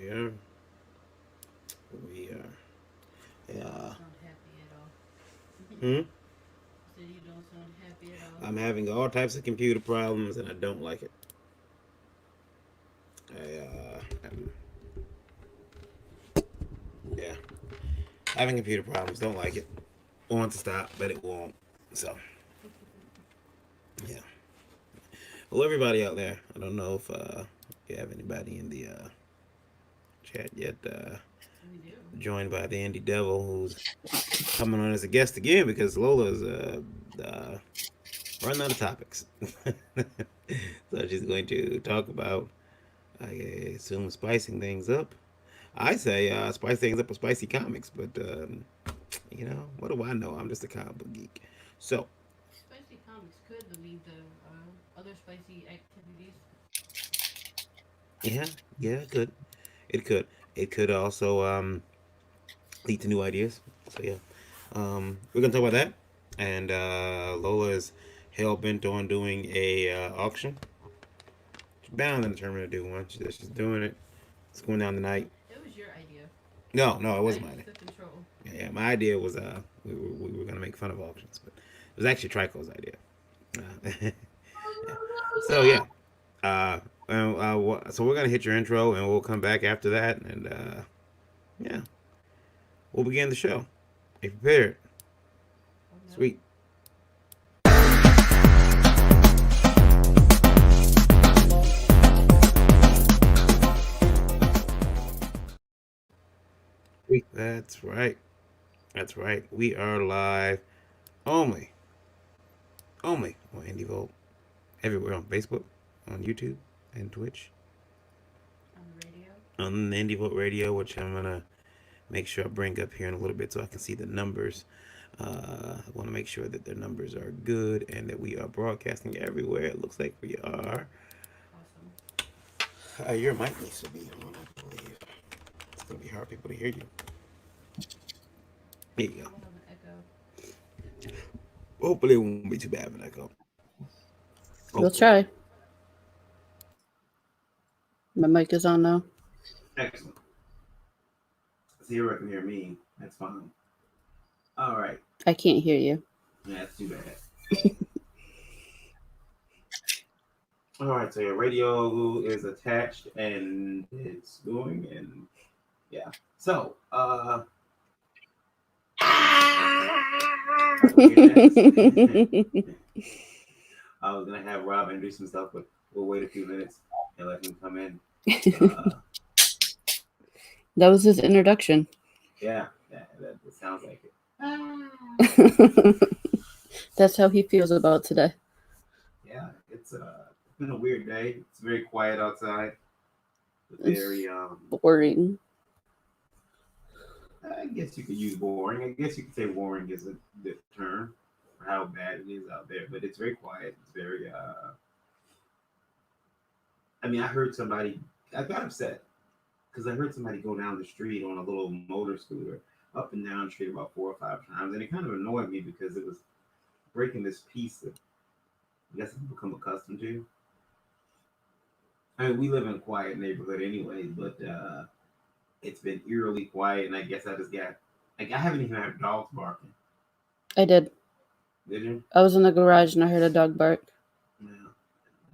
Yeah, we are. Yeah. Sound happy at all? Hmm? So you don't sound happy at all. I'm having all types of computer problems, and I don't like it. Yeah, having computer problems. Don't like it. Want to stop, but it won't. So yeah. Well, everybody out there, I don't know if you have anybody in the chat yet. We do. Joined by the Indie Devil, who's coming on as a guest again because Lola's uh, running out of topics. So she's going to talk about, I assume, spicing things up. I say spice things up with spicy comics, but what do I know? I'm just a comic book geek. So Spicy comics could lead to other spicy activities. yeah, yeah, it could, it could, it could also lead to new ideas. So yeah, we're gonna talk about that. And Lola is hell bent on doing a auction. She's bound and determined to do one. She's doing it. It's going down tonight. It was your idea. No, no, it wasn't I mine. just took control. Yeah, yeah, my idea was we were gonna make fun of auctions, but it was actually Trico's idea. Yeah. So yeah, so we're gonna hit your intro, and we'll come back after that, and yeah, we'll begin the show. Are you prepared? Oh no. Sweet. Sweet. That's right. That's right. We are live only, only on Indie Vote, everywhere on Facebook, on YouTube, and Twitch, On the radio. on the Indie Vote Radio, which I'm gonna make sure I bring up here in a little bit so I can see the numbers. I want to make sure that the numbers are good and that we are broadcasting everywhere. It looks like we are. Awesome. Your mic needs to be on, I believe. It's going to be hard for people to hear you. There you A go. little of an echo. Hopefully, it won't be too bad of an echo. We'll Hopefully. try. My mic is on now. Excellent. So you can hear me. That's fine. All right. I can't hear you. That's too bad. All right. So your radio is attached and it's going and yeah. So I was gonna have Rob introduce himself, but we'll wait a few minutes and let him come in. That was his introduction. Yeah, that sounds like it. That's how he feels about today. Yeah, it's been a weird day. It's very quiet outside. Very Boring. I guess you could use boring. I guess you could say boring is the term for how bad it is out there. But it's very quiet. It's very I mean, I heard somebody. I got upset because I heard somebody go down the street on a little motor scooter up and down the street about 4 or 5 times, and it kind of annoyed me because it was breaking this piece that I guess I've become accustomed to. I mean, we live in a quiet neighborhood anyway, but it's been eerily quiet, and I guess I just got like I haven't even had dogs barking. I did. Did you? I was in the garage and I heard a dog bark. Yeah.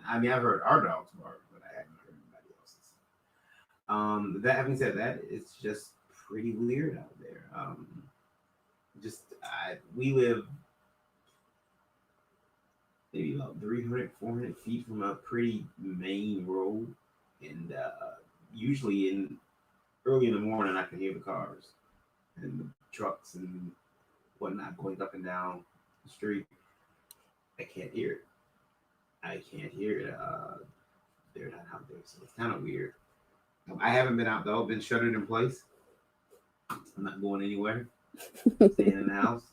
I mean, I've heard our dogs bark, but I haven't heard anybody else's. That having said that, it's just pretty weird out there. We live maybe about 300, 400 feet from a pretty main road, and usually in early in the morning, I can hear the cars and the trucks and whatnot going up and down the street. I can't hear it. I can't hear it. They're not out there, so it's kind of weird. I haven't been out though. I've been shuttered in place. I'm not going anywhere. Staying in the house.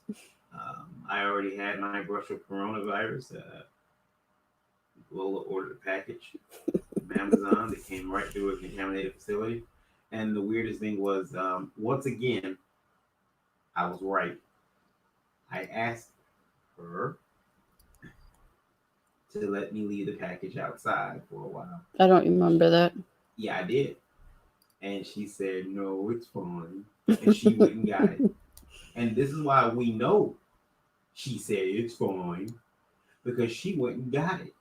I already had my brush of coronavirus. Lola ordered a package from Amazon that came right through a contaminated facility. And the weirdest thing was, once again, I was right. I asked her to let me leave the package outside for a while. I don't remember that. Yeah, I did. And she said, no, it's fine. And she went and got it. And this is why we know she said it's fine, because she went and got it.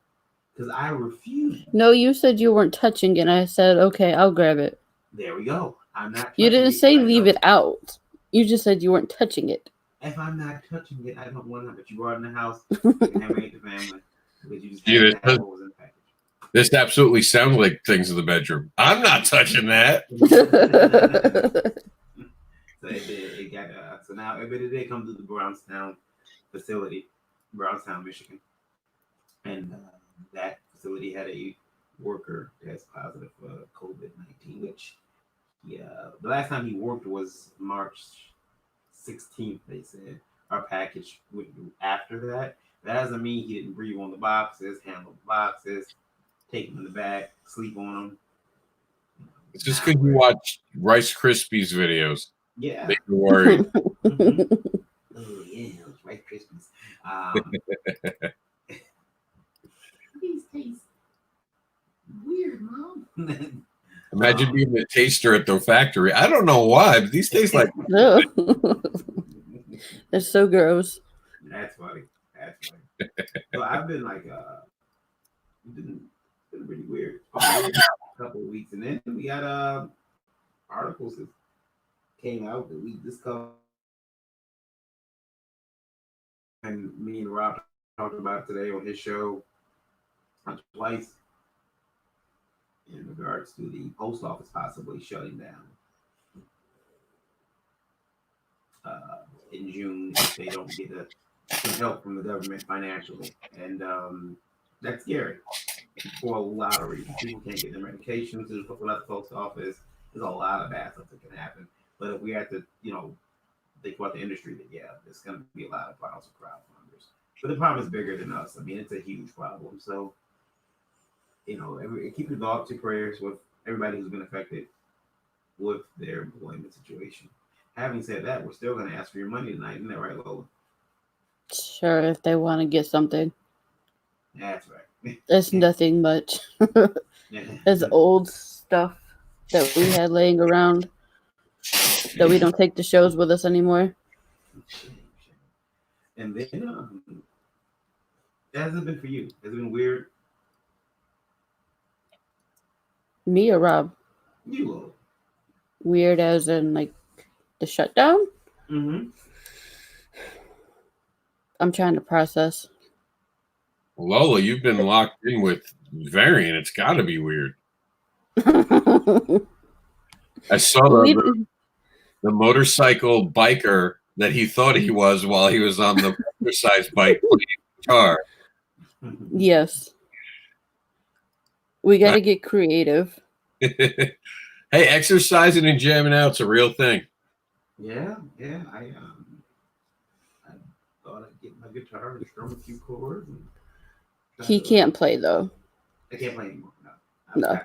Because I refused. No, you said you weren't touching it. I said, okay, I'll grab it. There we go. I'm not. You didn't say leave it out. out. You just said you weren't touching it. If I'm not touching it, I don't want to. But you brought it in the house. You can have it the family. But you just had to have what was in the package. This absolutely sounds like things in the bedroom. I'm not touching that. So it got so now every day comes to the Brownstown facility, Brownstown, Michigan, and that facility had a worker test positive for COVID-19, which the last time he worked was March 16th. They said our package went through after that. That doesn't mean he didn't breathe on the boxes, handle the boxes, take them in the back, sleep on them. It's just because you watch Rice Krispies videos. Yeah. Make you worried. Mm-hmm. Oh yeah, those Rice Krispies. These taste weird, Mom. Imagine being the taster at the factory. I don't know why, but these taste like. It's so gross. That's funny. That's funny. So I've been like, it's been pretty weird. A couple of weeks, and then we got articles that came out that we discussed, and me and Rob talked about today on his show twice in regards to the post office possibly shutting down in June if they don't get some help from the government financially, and that's scary for a lot of reasons. People can't get their medications without the post office. There's a lot of bad stuff that can happen. But if we have to, think about the industry, that there's going to be a lot of problems with crowdfunders. But the problem is bigger than us. I mean, it's a huge problem. So, keep your thoughts, your prayers with everybody who's been affected with their employment situation. Having said that, we're still going to ask for your money tonight, isn't that right, Lola? Sure, if they want to get something. That's right. It's nothing much. It's old stuff that we had laying around that we don't take the shows with us anymore. And then, has it been for you? Has it been weird? Me or Rob? You, Lola. Weird as in like the shutdown? Mm-hmm. I'm trying to process. Lola, you've been locked in with Varian. It's got to be weird. I saw the motorcycle biker that he thought he was while he was on the exercise bike playing guitar. Yes. We got to get creative. Hey, exercising and jamming out's a real thing. Yeah. I thought I'd get my guitar and strum a few chords. He can't play though. I can't play anymore. No.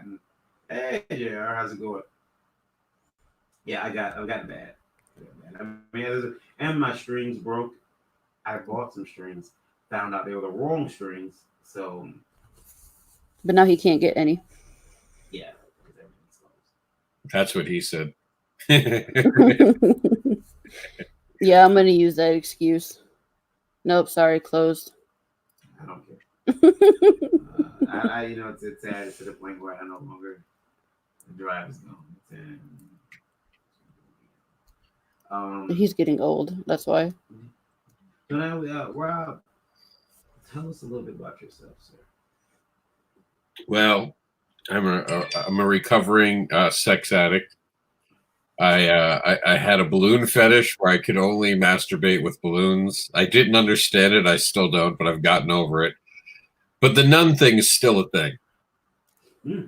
Hey, JR, how's it going? Yeah, I've gotten bad. I mean, and my strings broke. I bought some strings, found out they were the wrong strings. So, but now he can't get any. Yeah, because everything's closed. That's what he said. Yeah, I'm gonna use that excuse. Nope, sorry, closed. I don't care. It's sad to the point where I no longer the drive is gone. He's getting old. That's why. So now, Rob, tell us a little bit about yourself, sir. Well, I'm a recovering sex addict. I had a balloon fetish where I could only masturbate with balloons. I didn't understand it. I still don't, but I've gotten over it. But the nun thing is still a thing. I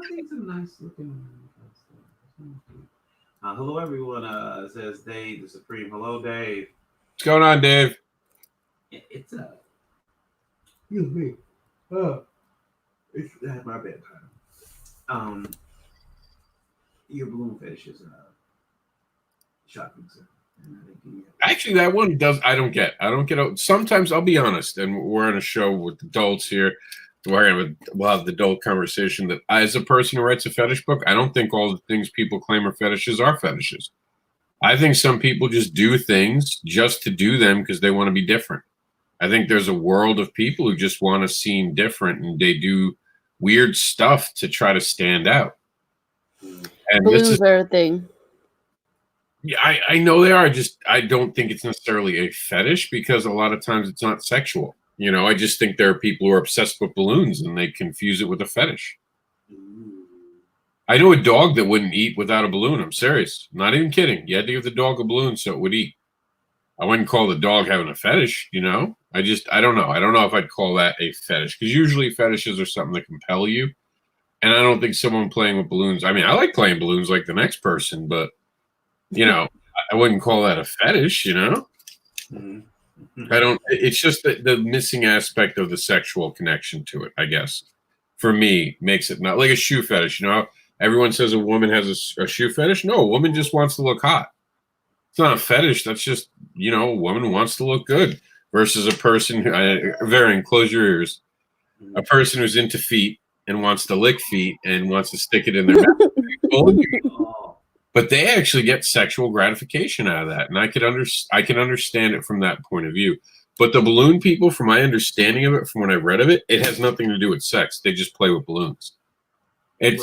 think some nice looking. Hello, everyone. Says Dave the Supreme. Hello, Dave. What's going on, Dave? It's excuse me. It's my bedtime. Your balloon fetish is shocking, sir. Actually, that one does. I don't get. Sometimes I'll be honest, and we're on a show with adults here. we'll have the adult conversation that as a person who writes a fetish book, I don't think all the things people claim are fetishes are fetishes. I think some people just do things just to do them because they want to be different. I think there's a world of people who just want to seem different and they do weird stuff to try to stand out. And Balloons are a thing. Yeah, I know they are. I don't think it's necessarily a fetish because a lot of times it's not sexual. I just think there are people who are obsessed with balloons and they confuse it with a fetish. I know a dog that wouldn't eat without a balloon. I'm serious. Not even kidding. You had to give the dog a balloon so it would eat. I wouldn't call the dog having a fetish, I don't know. I don't know if I'd call that a fetish because usually fetishes are something that compel you. And I don't think someone playing with balloons. I mean, I like playing balloons like the next person, but I wouldn't call that a fetish, I don't, it's just the missing aspect of the sexual connection to it, I guess, for me, makes it not like a shoe fetish. Everyone says a woman has a shoe fetish. No, a woman just wants to look hot. It's not a fetish. That's just, a woman wants to look good versus a person Varian, close your ears. A person who's into feet and wants to lick feet and wants to stick it in their mouth. But they actually get sexual gratification out of that. And I can understand it from that point of view. But the balloon people, from my understanding of it, from when I read of it, it has nothing to do with sex. They just play with balloons. And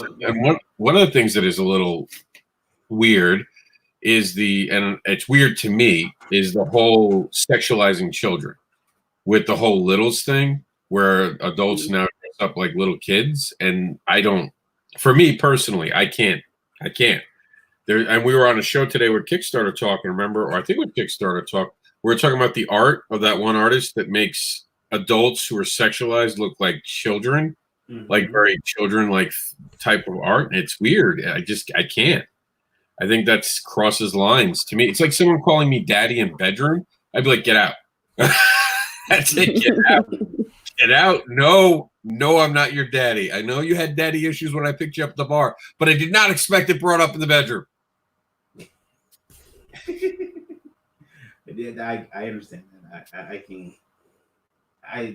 one of the things that is a little weird is and it's weird to me, is the whole sexualizing children with the whole littles thing where adults now dress up like little kids. And for me personally, I can't. And we were on a show today with Kickstarter Talk, remember? Or I think with Kickstarter Talk, we were talking about the art of that one artist that makes adults who are sexualized look like children, like very children-like type of art. And it's weird. I can't. I think that crosses lines to me. It's like someone calling me daddy in bedroom. I'd be like, get out. That's it. Get out. Get out. No, I'm not your daddy. I know you had daddy issues when I picked you up at the bar, but I did not expect it brought up in the bedroom. I understand that. I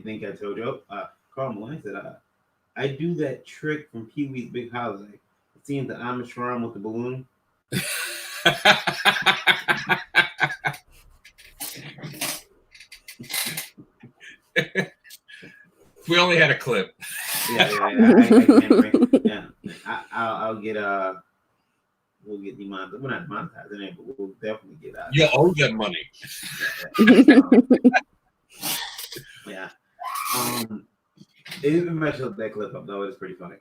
think I told you, Carl Malone said, I do that trick from Pee Wee's Big Holiday. Seeing the Amish farm with the balloon. We only had a clip. I'll get we'll get demonetized. We're not monetizing it, but we'll definitely get out. You owe them money. Yeah. It matches up that clip up though. It's pretty funny.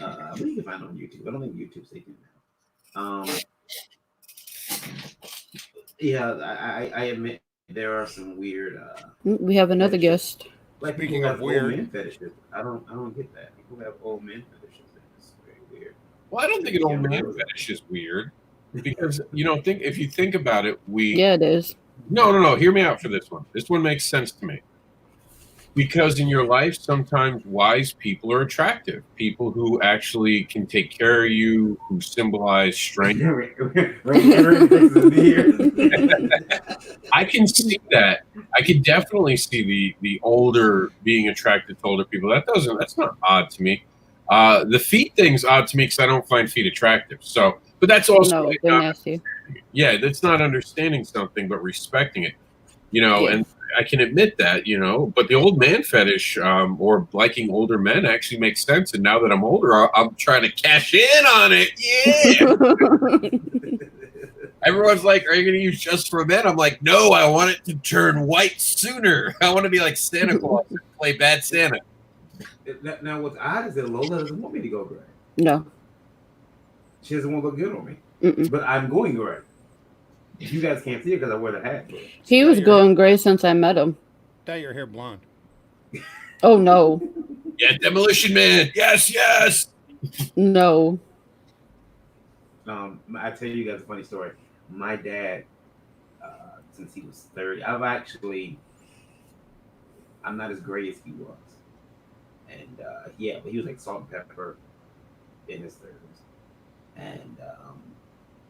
I believe you can find it on YouTube. I don't think YouTube's taking it now. I admit there are some weird. We have another guest. Like speaking of weird men fetishes, I don't get that. People have old men fetishes. It's very weird. Well, I don't think an old man fetish is weird because if you think about it, it is. No. Hear me out for this one. This one makes sense to me. Because in your life, sometimes wise people are attractive. People who actually can take care of you, who symbolize strength. I can see that. I can definitely see the older being attracted to older people. That's not odd to me. The feet thing's odd to me because I don't find feet attractive. So, but that's also nasty. Yeah, that's not understanding something, but respecting it. And I can admit that, but the old man fetish or liking older men actually makes sense. And now that I'm older, I'm trying to cash in on it. Yeah. Everyone's like, are you going to use just for men? I'm like, no, I want it to turn white sooner. I want to be like Santa Claus and play bad Santa. Now, what's odd is that Lola doesn't want me to go gray. No. She doesn't want to look good on me. Mm-mm. But I'm going gray. You guys can't see it because I wear the hat. He was going gray since I met him. Dye your hair blonde. Oh, no. Yeah, Demolition Man. Yes. No. I tell you guys a funny story. My dad, since he was 30, I'm not as gray as he was. And but he was like salt and pepper in his 30s. And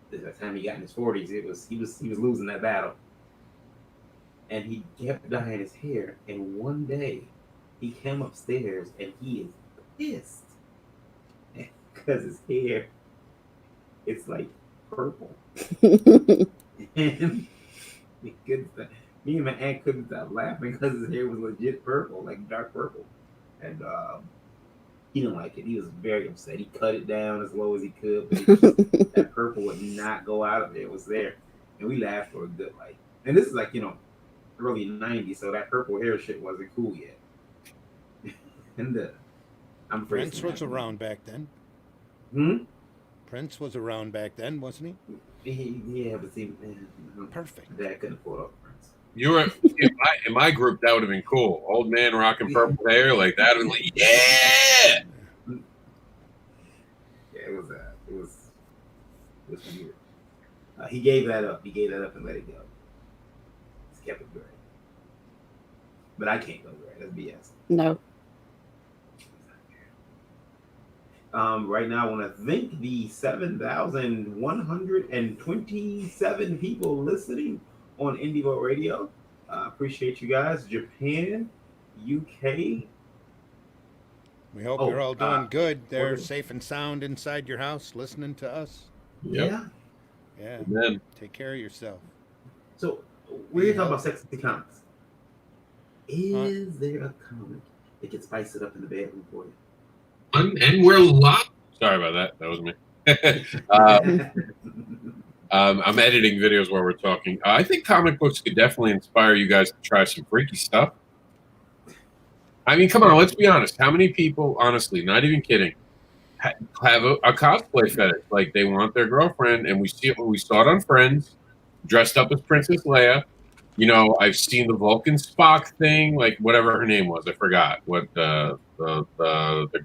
by the time he got in his 40s, he was losing that battle. And he kept dyeing his hair. And one day, He came upstairs and he is pissed because his hair, it's like purple. And me and my aunt couldn't stop laughing because his hair was legit purple, like dark purple. And he didn't like it. He was very upset. He cut it down as low as he could, but that purple would not go out of there. It was there. And we laughed for a good, like, and this is like, early 90s, so that purple hair shit wasn't cool yet. And I'm Prince was around back then. Prince was around back then, wasn't he? Yeah, but see, Perfect. Dad couldn't afford off Prince. You were in my group. That would have been cool. Old man rocking purple hair like that. Would like, yeah. Yeah, it was weird. He gave that up. He gave that up and let it go. He's kept it gray. But I can't go gray. That's BS. No. Right now, I want to thank the 7,127 people listening on IndieVote Radio. Appreciate you guys. Japan, UK. We hope you're all doing good. They're safe and sound inside your house listening to us. Yep. Yeah. Amen. Take care of yourself. So, we're talking about sexy comics. Is there a comic that can spice it up in the bedroom for you? And we're live. Sorry about that. That was me. I'm editing videos while we're talking. I think comic books could definitely inspire you guys to try some freaky stuff. I mean, come on, let's be honest. How many people, honestly, not even kidding, have a cosplay fetish? Like they want their girlfriend, and we saw it on Friends, dressed up as Princess Leia. I've seen the Vulcan Spock thing, like whatever her name was. I forgot what the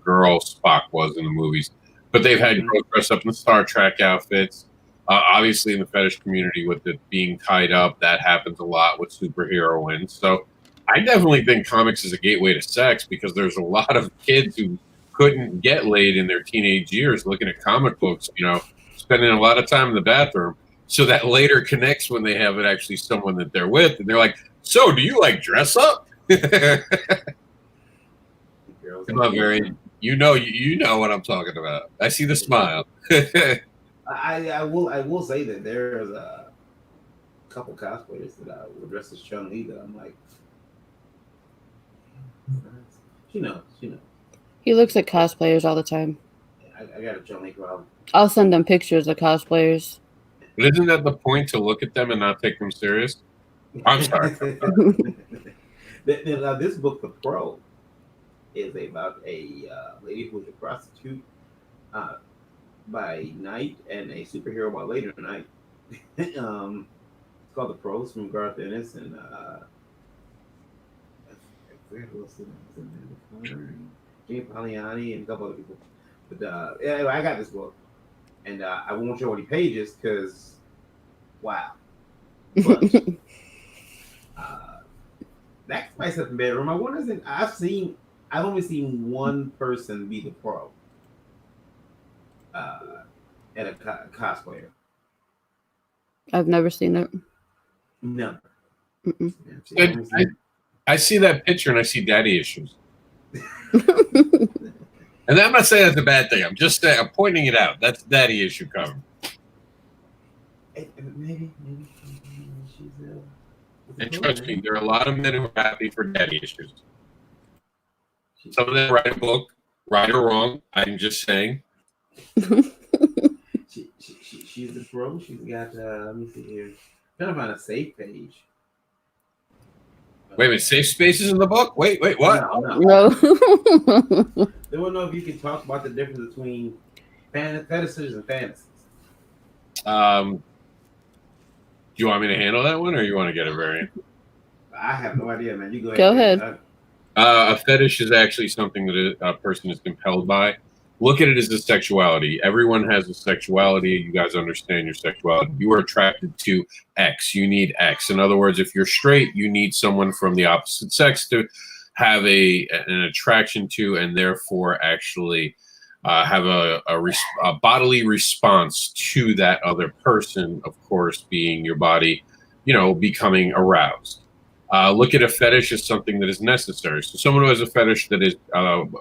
girl Spock was in the movies. But they've had girls dressed up in the Star Trek outfits. Obviously, in the fetish community, with it being tied up, that happens a lot with superheroines. So I definitely think comics is a gateway to sex because there's a lot of kids who couldn't get laid in their teenage years looking at comic books, spending a lot of time in the bathroom. So that later connects when they have it actually someone that they're with, and they're like, "So, do you like dress up?" Come on, Barry. You know what I'm talking about. I see the smile. I will say that there's a couple cosplayers that will dress as Chun-Li that I'm like, she knows. He looks at cosplayers all the time. I got a Chun-Li problem. I'll send him pictures of cosplayers. But isn't that the point, to look at them and not take them serious? I'm sorry. This book, The Pro, is about a lady who is a prostitute by night and a superhero by later night. It's called The Pro. It's from Garth Ennis and Jane Palmiani and a couple other people. But anyway, I got this book. And I won't show any pages because, wow. But that spice up in bedroom. I wonder, I've only seen one person be the pro at a cosplayer. I've never seen it. No. I see that picture and I see daddy issues. And I'm not saying that's a bad thing. I'm just saying, I'm pointing it out. That's daddy issue cover. Maybe she's and trust me, there are a lot of men who are happy for daddy issues. Some of them write a book, right or wrong. I'm just saying. She's the pro. She's got. Let me see here. I'm trying to find a safe page. Wait a minute, safe spaces in the book? Wait, what? No. They want to know if you can talk about the difference between fetishes and fantasies. Do you want me to handle that one, or you want to get a variant? I have no idea, man. You go ahead. A fetish is actually something that a person is compelled by. Look at it as a sexuality. Everyone has a sexuality. You guys understand your sexuality. You are attracted to X. You need X. In other words, if you're straight, you need someone from the opposite sex to have an attraction to, and therefore actually have a bodily response to that other person, of course, being your body, becoming aroused. Look at a fetish as something that is necessary. So someone who has a fetish that is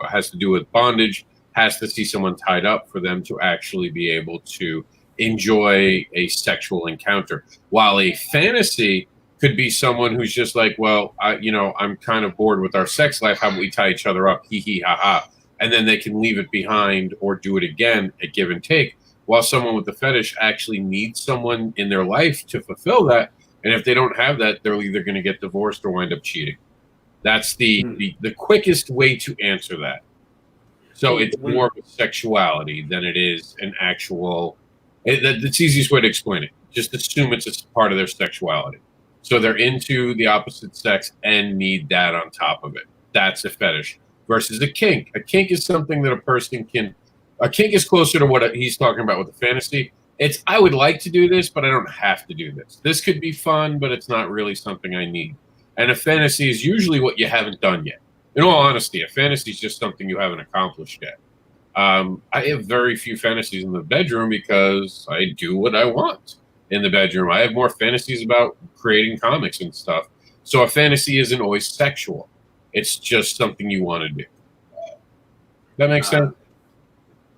has to do with bondage has to see someone tied up for them to actually be able to enjoy a sexual encounter. While a fantasy could be someone who's just like, well, I'm kind of bored with our sex life. How about we tie each other up? Hee hee ha ha. And then they can leave it behind or do it again at give and take. While someone with the fetish actually needs someone in their life to fulfill that. And if they don't have that, they're either going to get divorced or wind up cheating. That's the quickest way to answer that. So it's more of a sexuality than it is an actual. That's the easiest way to explain it. Just assume it's a part of their sexuality. So they're into the opposite sex and need that on top of it. That's a fetish versus a kink. A kink is something that a person can. A kink is closer to what he's talking about with the fantasy. It's, I would like to do this, but I don't have to do this. This could be fun, but it's not really something I need. And a fantasy is usually what you haven't done yet. In all honesty, a fantasy is just something you haven't accomplished yet. I have very few fantasies in the bedroom because I do what I want in the bedroom. I have more fantasies about creating comics and stuff. So a fantasy isn't always sexual. It's just something you want to do. That makes sense?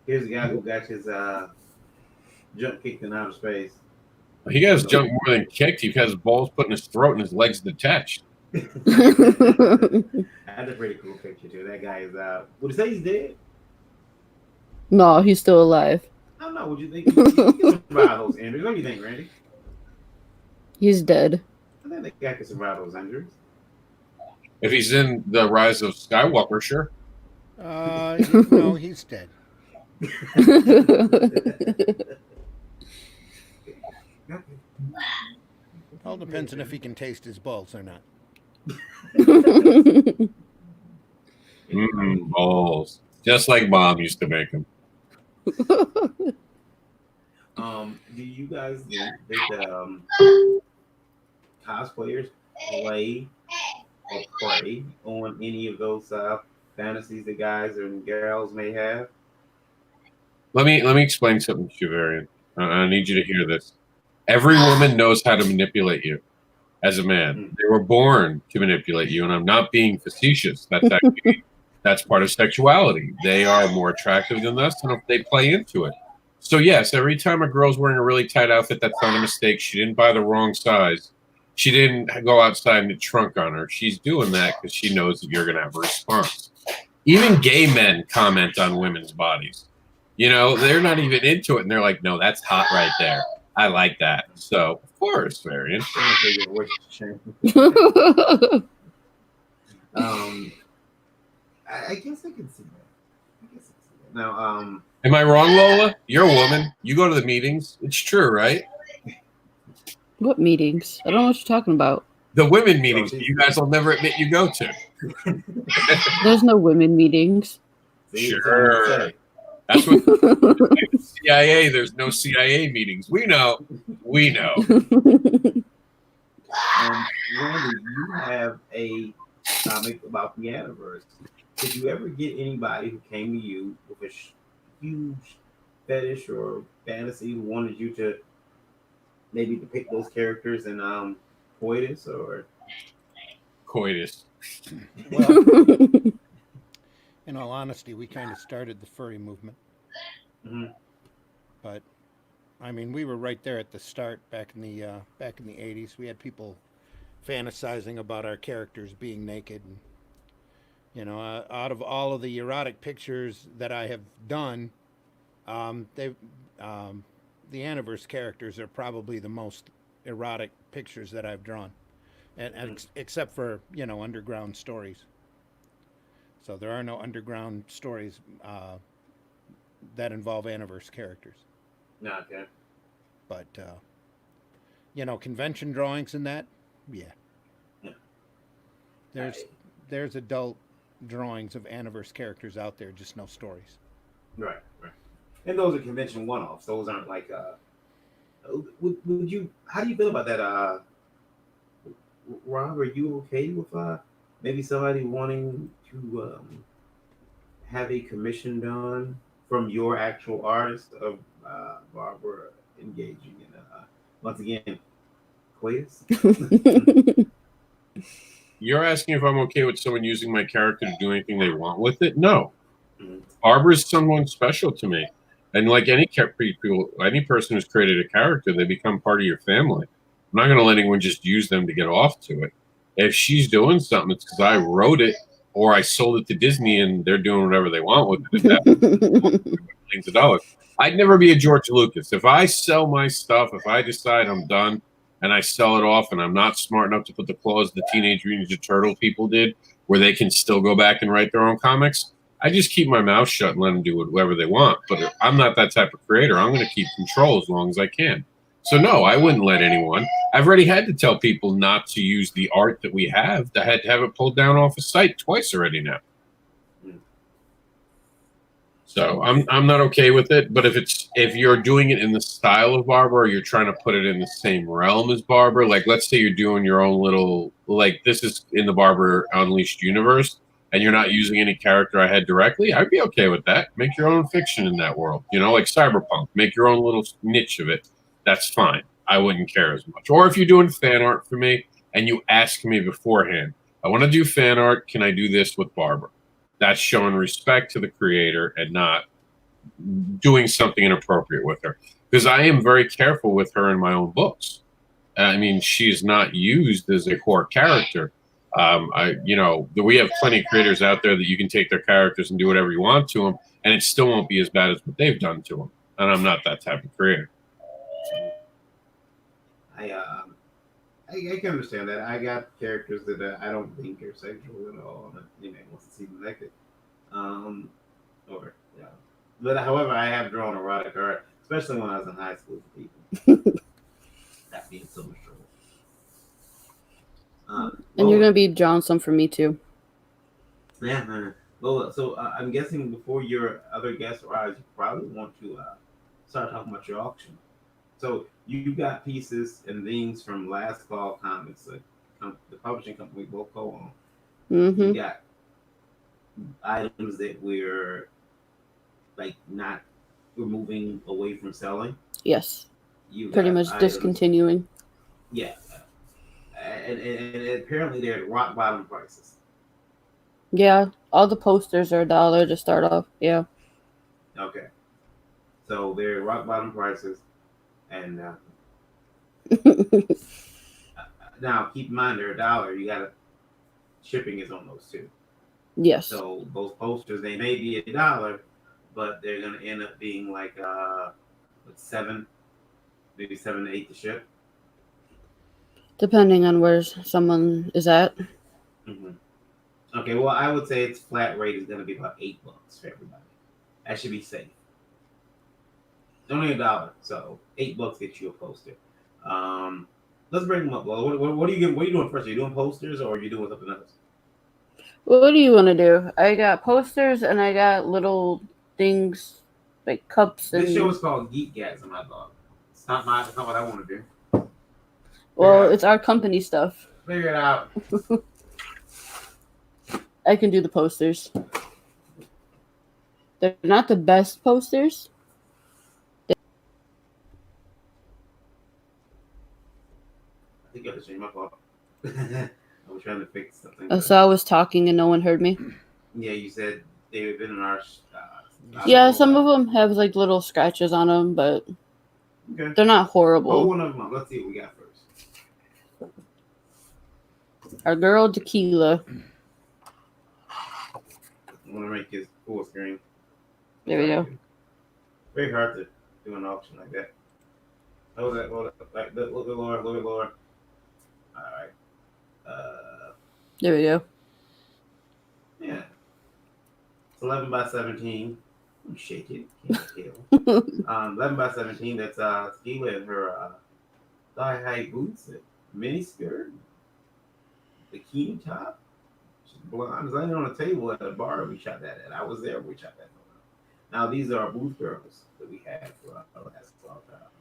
Here's a guy who got his junk kicked in outer space. He got his junk more than kicked. He got his balls put in his throat and his legs detached. That's a pretty cool picture too. That guy is would you say he's dead? No, he's still alive. I don't know. Would you think he can survive those injuries? What do you think, Randy? He's dead. I think that guy can survive those injuries. If he's in the Rise of Skywalker, sure. No, he's dead. All depends on if he can taste his balls or not. Balls. Just like Mom used to make them. Do you guys think that cosplayers play or prey on any of those fantasies that guys and girls may have? Let me explain something to you, Varian. I need you to hear this. Every woman knows how to manipulate you as a man. They were born to manipulate you, and I'm not being facetious. That's actually that's part of sexuality. They are more attractive than us, and they play into it. So yes, every time a girl's wearing a really tight outfit, that's not a mistake. She didn't buy the wrong size. She didn't go outside and the trunk on her. She's doing that because she knows that you're going to have a response. Even gay men comment on women's bodies. You know, they're not even into it, and they're like, no, that's hot right there. I like that. So, of course, Varian. I guess I can see that. Now, am I wrong, Lola? You're a woman. You go to the meetings. It's true, right? What meetings? I don't know what you're talking about. The women meetings that you guys will never admit you go to. There's no women meetings. Sure. That's what CIA. There's no CIA meetings. We know. Randy, you have a comic about the anniversary. Did you ever get anybody who came to you with a huge fetish or fantasy who wanted you to maybe depict those characters in coitus or coitus? Well, in all honesty, we kind of started the furry movement. But I mean, we were right there at the start back in the 80s. We had people fantasizing about our characters being naked. And, you know, out of all of the erotic pictures that I have done, the Aniverse characters are probably the most erotic pictures that I've drawn, and except for, you know, underground stories. So there are no underground stories that involve Aniverse characters. No, okay. But you know, convention drawings and that, yeah. There's adult drawings of Aniverse characters out there, just no stories. Right. And those are convention one-offs. Those aren't like would you? How do you feel about that? Rob, are you okay with maybe somebody wanting to have a commission done from your actual artist of Barbara engaging in once again coitus? You're asking if I'm okay with someone using my character to do anything they want with it? No. Mhm. Barbara's someone special to me. And like any people, any person who's created a character, they become part of your family. I'm not going to let anyone just use them to get off to it. If she's doing something, it's because I wrote it or I sold it to Disney and they're doing whatever they want with it. Millions of dollars. I'd never be a George Lucas. If I sell my stuff, if I decide I'm done and I sell it off and I'm not smart enough to put the clause the Teenage Mutant Ninja Turtle people did, where they can still go back and write their own comics, I just keep my mouth shut and let them do whatever they want. But I'm not that type of creator. I'm going to keep control as long as I can. So no, I wouldn't let anyone. I've already had to tell people not to use the art that we have. I had to have it pulled down off a site twice already now. So I'm not okay with it. But if you're doing it in the style of Barbara, or you're trying to put it in the same realm as Barbara, like let's say you're doing your own little, like this is in the Barbara Unleashed universe, and you're not using any character I had directly, I'd be okay with that. Make your own fiction in that world, like Cyberpunk. Make your own little niche of it. That's fine. I wouldn't care as much. Or if you're doing fan art for me and you ask me beforehand, I want to do fan art. Can I do this with Barbara? That's showing respect to the creator and not doing something inappropriate with her. Because I am very careful with her in my own books. I mean, she's not used as a core character. We have plenty of creators out there that you can take their characters and do whatever you want to them, and it still won't be as bad as what they've done to them. And I'm not that type of creator. I can understand that. I got characters that I don't think are sexual at all, and wants to see them naked. But however, I have drawn erotic art, especially when I was in high school for people. That being so much trouble. And you're gonna be drawing some for me too. Yeah, Lola. So I'm guessing before your other guests arrive, you probably want to start talking about your auction. So you got pieces and things from Last Fall Comics, the publishing company we both co-own. Mm-hmm. You got items that we're moving away from selling. Yes. You pretty much items, discontinuing. Yeah, and apparently they're at rock bottom prices. Yeah, all the posters are $1 to start off. Yeah. Okay, so they're at rock bottom prices. And now, keep in mind they're $1. You got shipping is on those too. Yes. So those posters, they may be $1, but they're gonna end up being like maybe 7 to 8 to ship, depending on where someone is at. Mm-hmm. Okay, well, I would say its flat rate is gonna be about $8 for everybody. That should be safe. Only $1, so $8 gets you a poster. Let's bring them up. What are you doing first? Are you doing posters or are you doing something else? What do you want to do? I got posters and I got little things like cups. And This show is called Geekgasm, I thought. It's not what I want to do. Well, it's our company stuff. Figure it out. I can do the posters. They're not the best posters. I think I have to change my fault. I was trying to fix something. So I was talking and no one heard me. Yeah, you said they've been in our. Yeah, some of them have like little scratches on them, but they're not horrible. Hold one of them up. Let's see what we got first. Our girl Tequila. I want to make his full screen. There we go. Very hard to do an auction like that. Hold it. Like, a little lower. All right. There we go. Yeah. It's 11 by 17. I'm shaking. Can't tell. 11 by 17. That's Tequila in her thigh-high boots, a mini skirt, bikini top. She's blonde. She's laying on a table at a bar we shot that at. I was there. We shot that. Now these are our booth girls that we had for our last 12 hours.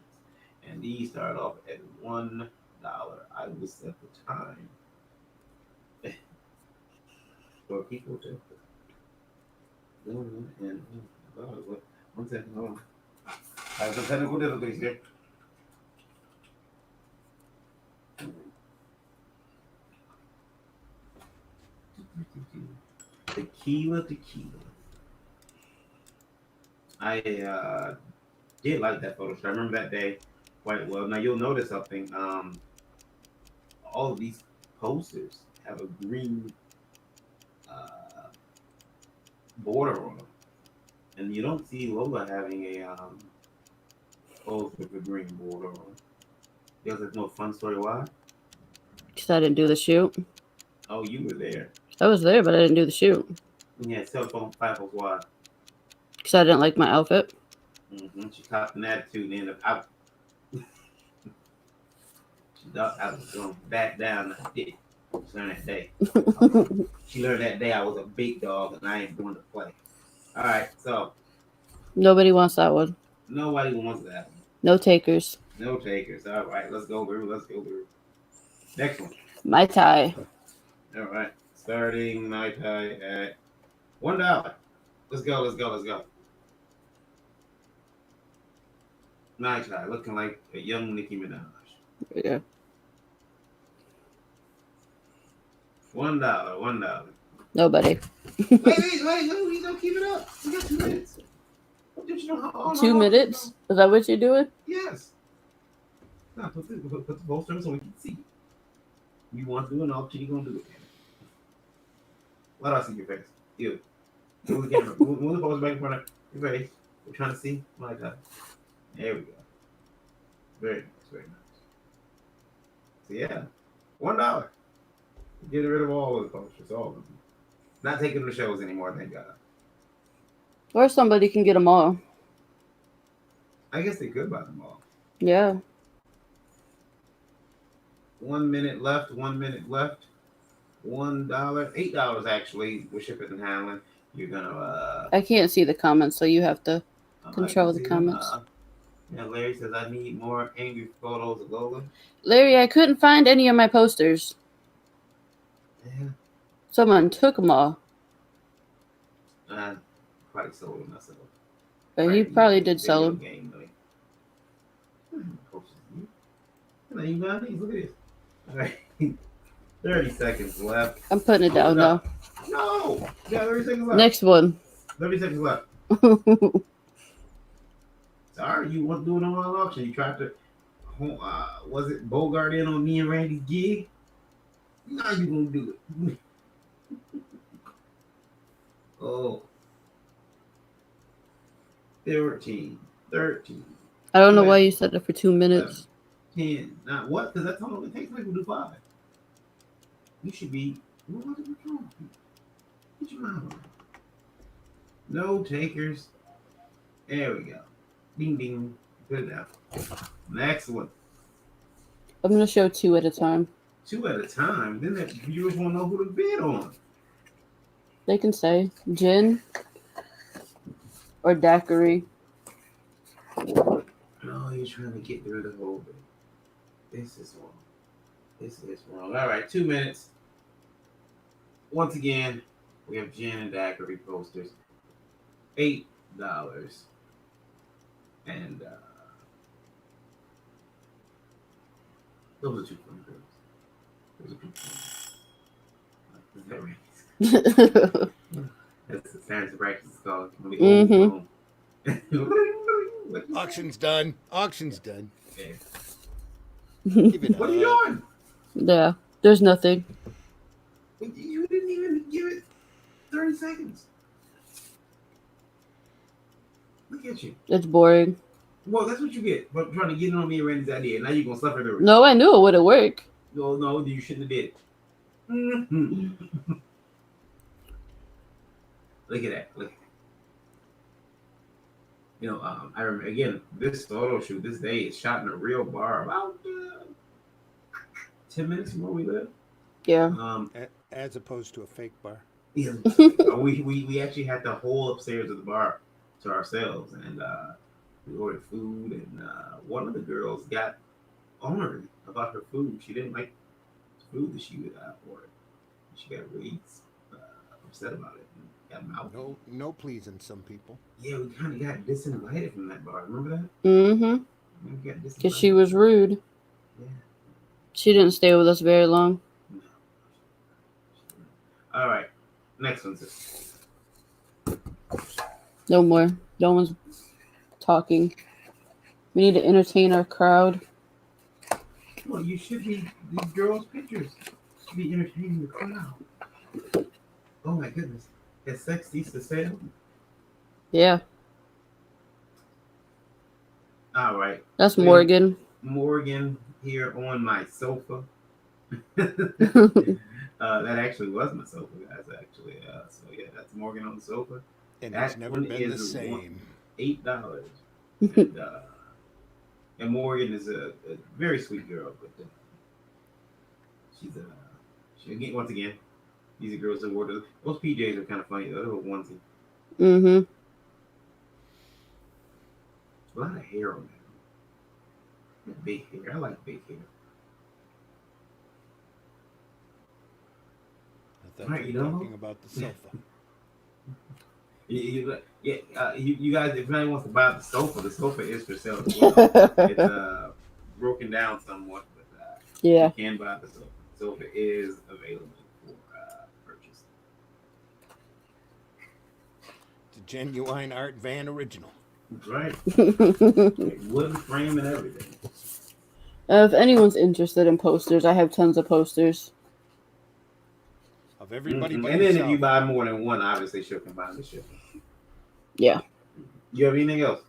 And these start off at $1. I was at the time for people to. And one second, hold on. I have some technical difficulties here. Tequila. I did like that photo shoot. I remember that day quite well. Now you'll notice something. All of these posters have a green border on them, and you don't see Lola having a poster with a green border on it. Because there's no fun story. Why? Because I didn't do the shoot. Oh, you were there. I was there, but I didn't do the shoot. Yeah, cell phone five why. Because I didn't like my outfit. She copped an attitude and ended up out. She thought I was going back down. I did. She learned that day. She learned that day I was a big dog and I ain't going to play. All right, so Nobody wants that one. nobody wants that one. No takers. No takers. All right, let's go through. Next one. Mai Tai. All right, starting Mai Tai at $1. Let's go. Mai Tai looking like a young Nicki Minaj. Yeah. $1. Nobody. Wait, we don't keep it up. We got 2 minutes. Did you know how 2 minutes? Is that what you're doing? Yes. Now put the poster so we can see. You want to do an option, you're gonna do it. Let us see your face. You. Move the camera. Move the poster back in front of your face. We're trying to see like that. There we go. Very nice. So yeah, $1. Get rid of all of the posters, all of them. Not taking them to shows anymore, thank God. Or somebody can get them all. I guess they could buy them all. Yeah. 1 minute left. $1. $8 actually with shipping and handling. You're gonna I can't see the comments, so you have to control the comments. Yeah, Larry says I need more angry photos of Lola. Larry, I couldn't find any of my posters. Yeah. Someone took them all. Probably sold them myself. But he probably did sell them. Game, look at this. All right. 30 seconds left. I'm putting it down now. No! You got 30 seconds left. Next one. 30 seconds left. Sorry, you want to do it on an auction. You tried to, was it Bogart in on me and Randy's gig? Now you gonna do it. Oh. 13. I don't know why you said that for 2 minutes. 10. Not what? Because that's how long it takes. People do 5. You should be. What is wrong? Get your mind on. No takers. There we go. Ding ding. Put it down. Next one. I'm going to show 2 at a time. 2 at a time. Then the viewers want to know who to bid on. They can say Jin or Daiquiri. No, you're trying to get rid of the whole thing. This is wrong. All right, 2 minutes. Once again, we have Jen and Daiquiri posters. $8. And those are 2 funny girls. That's the parents' practice is called. Auction's done. Okay. Give it What are you doing? Yeah, there's nothing. You didn't even give it 30 seconds. Look at you. It's boring. Well, that's what you get for trying to get on me and Randy's idea. Now you're going to suffer the rest. No, I knew it wouldn't work. No, you shouldn't have did it. Mm-hmm. Look at that. You know, I remember, again, this photo shoot, this day is shot in a real bar about 10 minutes from where we live. Yeah. As opposed to a fake bar. Yeah. we actually had the whole upstairs of the bar to ourselves, and we ordered food, and one of the girls got ornery about her food. She didn't like the food that she would order. She got really upset about it and got mouthy. No pleasing some people. Yeah, we kind of got disinvited from that bar. Remember that? Mm-hmm. Because she was rude. Yeah. She didn't stay with us very long. No. All right. Next one, sis. No more. No one's talking. We need to entertain our crowd. Well, you should be these girls' pictures. Should be entertaining the crowd. Oh my goodness. Has sex ceased to sale? Yeah, All right. that's Lady Morgan. Morgan here on my sofa. That actually was my sofa, guys. Actually, so yeah, that's Morgan on the sofa. And That it's never one been the is same. $8, and Morgan is a very sweet girl, but she again once again. These are girls that wore those PJs are kind of funny. Those little onesie. Mm-hmm. A lot of hair on that. Big hair. I like big hair. I thought you were talking about the sofa. You guys, if anyone wants to buy the sofa is for sale as well. It's broken down somewhat, but Yeah. you can buy the sofa. The sofa is available for purchase. It's a genuine Art Van original. That's right. Like wooden frame and everything. If anyone's interested in posters, I have tons of posters. Of everybody And but then yourself. if you buy more than one, obviously she'll combine the shipping. Yeah. You have anything else?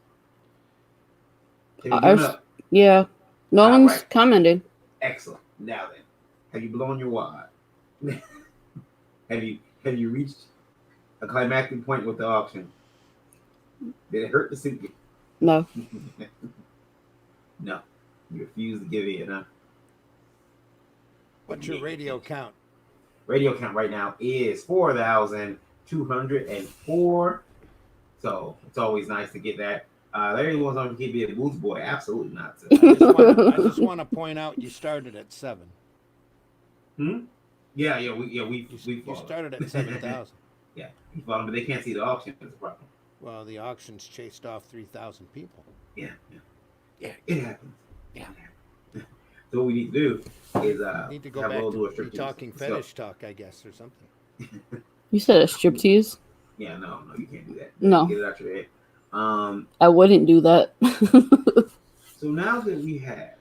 Have you Our- given up? Yeah. No All one's right. commenting. Excellent. Now then, have you blown your wad? have you reached a climactic point with the auction? Did it hurt to sink it? No. No. You refuse to give in, huh? What's your radio count? Radio count right now is 4,204. So it's always nice to get that. Larry wants to keep me a booth boy. Absolutely not. Sir. I just want to point out you started at 7. Yeah. We You started at 7,000. Yeah, we fought, but they can't see the auction as a problem. Well, the auctions chased off 3,000 people. Yeah. Yeah. It happens. Yeah. So what we need to do is Need to go have back Lola do a to striptease. talking Let's go. fetish talk, I guess, or something. You said a striptease? Yeah, no, you can't do that. No. Get it out your head. I wouldn't do that. So now that we have,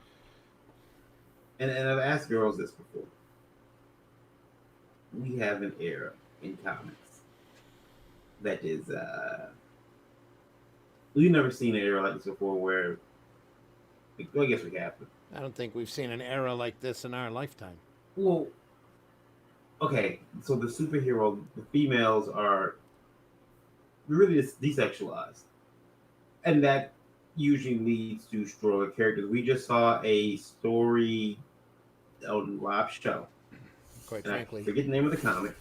and I've asked girls this before, we have an era in comics that is, we've never seen an era like this before where, well, I guess we have. I don't think we've seen an era like this in our lifetime. Well, okay, so the superhero, the females are really desexualized. And that usually leads to stronger characters. We just saw a story on Rob's show. Quite And frankly. I forget the name of the comic.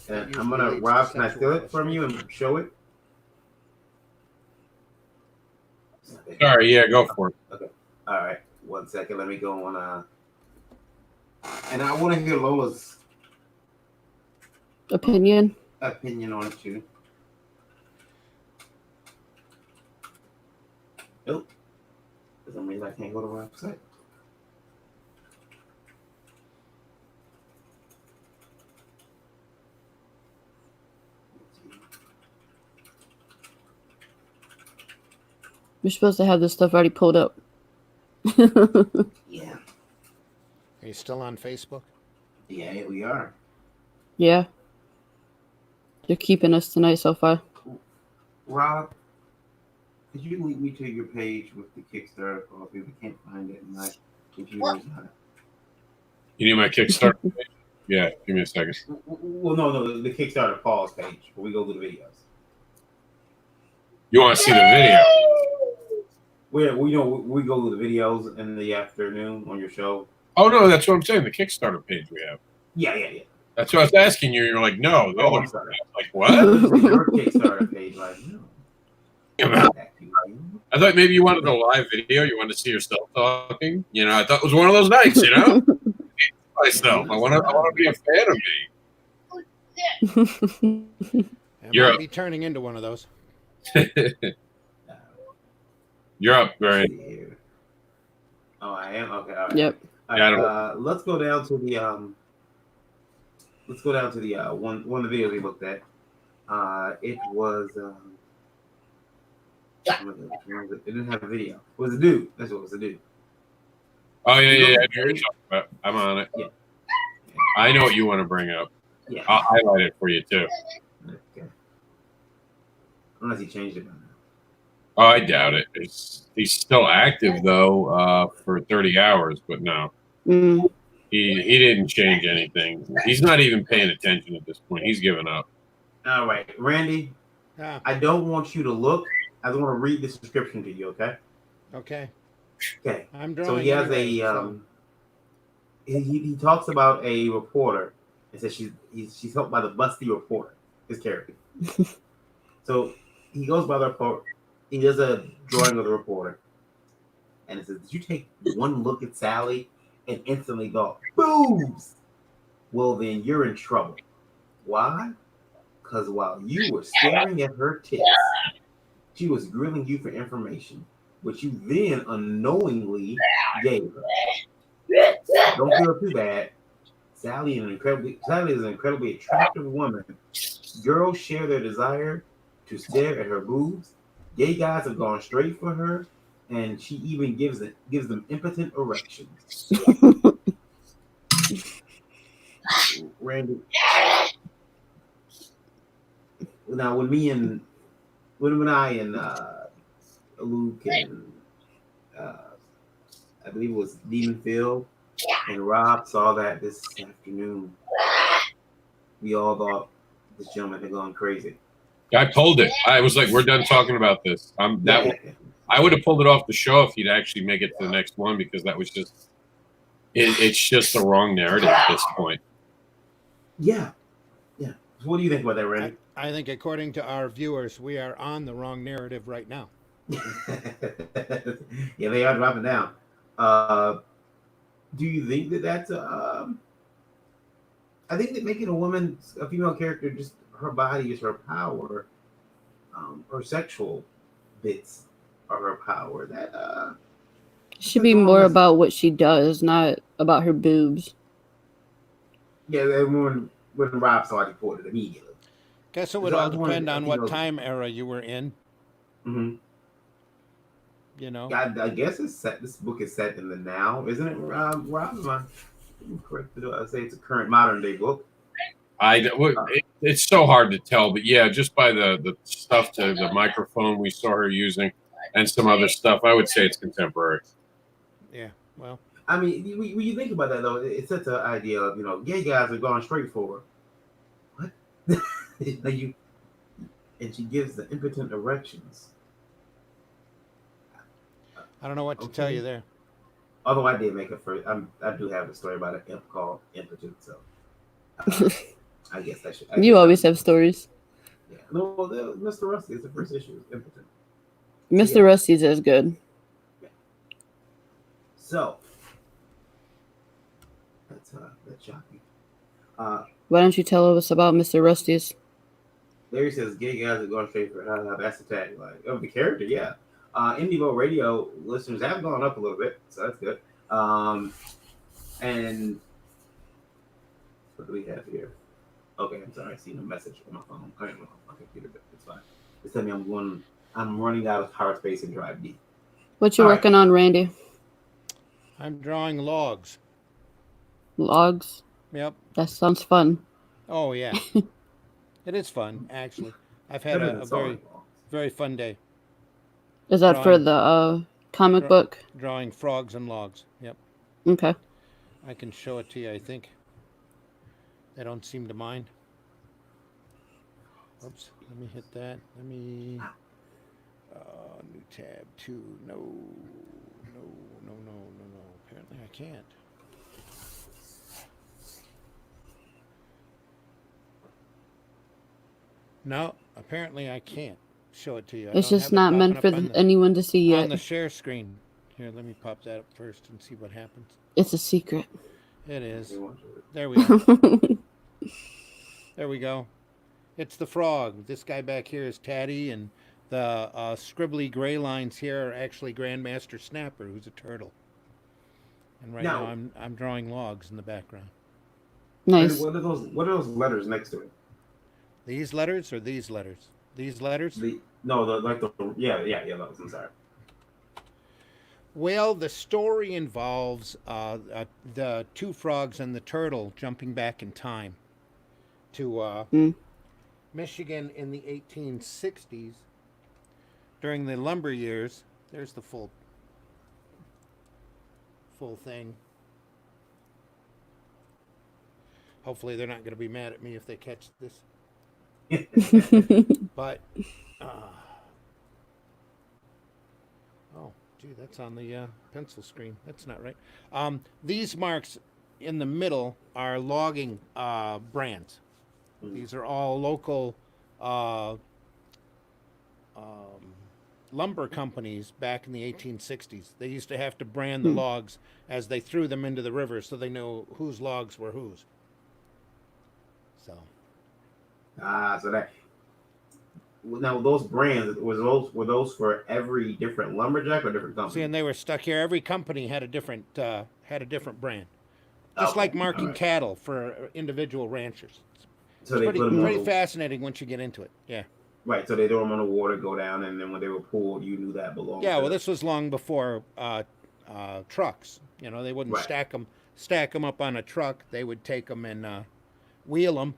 And That I'm usually gonna, leads to Rob, can I sexual steal it from you and frustration. show it? Sorry, yeah, go for it. All right, 1 second. Let me go on. And I want to hear Lola's Opinion? opinion on it too. Nope. For some reason, I can't go to the website. You're supposed to have this stuff already pulled up. Yeah. Are you still on Facebook? Yeah, we are. Yeah. They're keeping us tonight so far. Rob, could you link me to your page with the Kickstarter copy? We can't find it in my computer. You need my Kickstarter page? Yeah, give me a second. Well, no, the Kickstarter pause page where we go to the videos. You want to see the video? We go to the videos in the afternoon on your show. Oh, no, that's what I'm saying. The Kickstarter page we have. Yeah. That's what I was asking you. You're like, no. The Oh, other I'm sorry. like, what? Your Kickstarter page, like, no. I thought maybe you wanted a live video. You wanted to see yourself talking. You know, I thought it was one of those nights, you know? Myself. I want to be a fan of me. I You're might up. be turning into one of those. You're up, Brian. Oh, I am? Okay, all right. Yep. All Yeah, I right, let's go down to the let's go down to the one of the videos we looked at. It was oh my God, which one was it? It didn't have a video. It was a dude. That's what it was, a dude. Oh yeah, He yeah, looks yeah. I know what you're great. talking about. I'm on it. Yeah. I know what you want to bring up. Yeah. I'll highlight it for you too. Okay. Unless he changed it by now. Oh, I doubt it. He's still active though for 30 hours, but no, Mm. he didn't change anything. He's not even paying attention at this point. He's given up. All right, Randy. Ah, I don't want you to look. I just want to read this description to you. Okay. okay. Okay. I'm drawing. So he has anyway, a he talks about a reporter and says she's helped by the busty reporter, his character. So he goes by the report. He does a drawing of the reporter, and it says, "Did you take one look at Sally and instantly go boobs? Well, then you're in trouble. Why? Because while you were staring at her tits, she was grilling you for information, which you then unknowingly gave her. Don't feel too bad. Sally is an incredibly attractive woman. Girls share their desire to stare at her boobs. Gay guys have gone straight for her, and she even gives them impotent erections." Randy, now when I and Luke and I believe it was Demon Phil and Rob saw that this afternoon, we all thought this gentleman had gone crazy. I pulled it. I was like, "We're done talking about this." I would have pulled it off the show if he'd actually make it to the next one, because that was just it's just the wrong narrative at this point. Yeah. So what do you think about that, Randy? I think, according to our viewers, we are on the wrong narrative right now. Yeah, they are dropping down. Do you think that that's I think that making a female character, just her body is her power, her sexual bits are her power. That Should be more about what she does, not about her boobs. yeah. When Rob saw it, he pulled it immediately. Guess it would So I all was wondering depend if on he what knows- time era you were in. Mm-hmm. You know. I guess it's set. This book is set in the now, isn't it, Rob? Am I correct? I say it's a current modern day book. It's so hard to tell, but yeah, just by the stuff to the microphone we saw her using and some other stuff, I would say it's contemporary. Yeah. Well. I mean, when you think about that, though, it sets an idea of, gay guys are going straight for her. What? And she gives the impotent erections. I don't know what to tell you there. Although I did make it first. I do have a story about an imp called Impotent, so I guess that should. You always have stories. Yeah. No, Mr. Rusty is the first issue. Is Impotent. Mr. Yeah. Rusty's is good. Yeah. So that's shocking. Why don't you tell us about Mr. Rusty's? Larry says gay guys are going straight for that's the tag. Like of the character, yeah. Indigo Radio listeners have gone up a little bit, so that's good. And what do we have here? Okay, I'm sorry, I seen a message on my phone. I don't know, my computer, but it's fine. It's telling me I'm running out of hard space in Drive D. What you working on, Randy? I'm drawing logs. Logs? Yep. That sounds fun. Oh yeah. It is fun, actually. I've had a very, very fun day. Is that for the comic book? Drawing frogs and logs. Yep. Okay. I can show it to you, I think. They don't seem to mind. Oops. Let me hit that. Let me... new tab 2. No. Apparently I can't. No, apparently I can't show it to you. It's just not meant for anyone to see yet. On the share screen. Here, let me pop that up first and see what happens. It's a secret. It is. There we are. There we go. It's the frog. This guy back here is Tatty, and the scribbly gray lines here are actually Grandmaster Snapper, who's a turtle. And right now I'm drawing logs in the background. Nice. What are those letters next to it? These letters or these letters? These letters? Those. I'm sorry. Well, the story involves the two frogs and the turtle jumping back in time to Mm. Michigan in the 1860s during the lumber years. There's the full thing. Hopefully, they're not going to be mad at me if they catch this. But, oh, gee, that's on the pencil screen. That's not right. These marks in the middle are logging brands. These are all local lumber companies back in the 1860s. They used to have to brand the logs as they threw them into the river so they know whose logs were whose. So. So that now those brands were those for every different lumberjack or different company? See, and they were stuck here. Every company had a different brand, just like marking cattle for individual ranchers. So it's they pretty fascinating once you get into it. Yeah. Right. So they threw them on the water, go down, and then when they were pulled, you knew that belonged. Yeah. Well, this was long before trucks. You know, they wouldn't stack them up on a truck. They would take them and wheel them.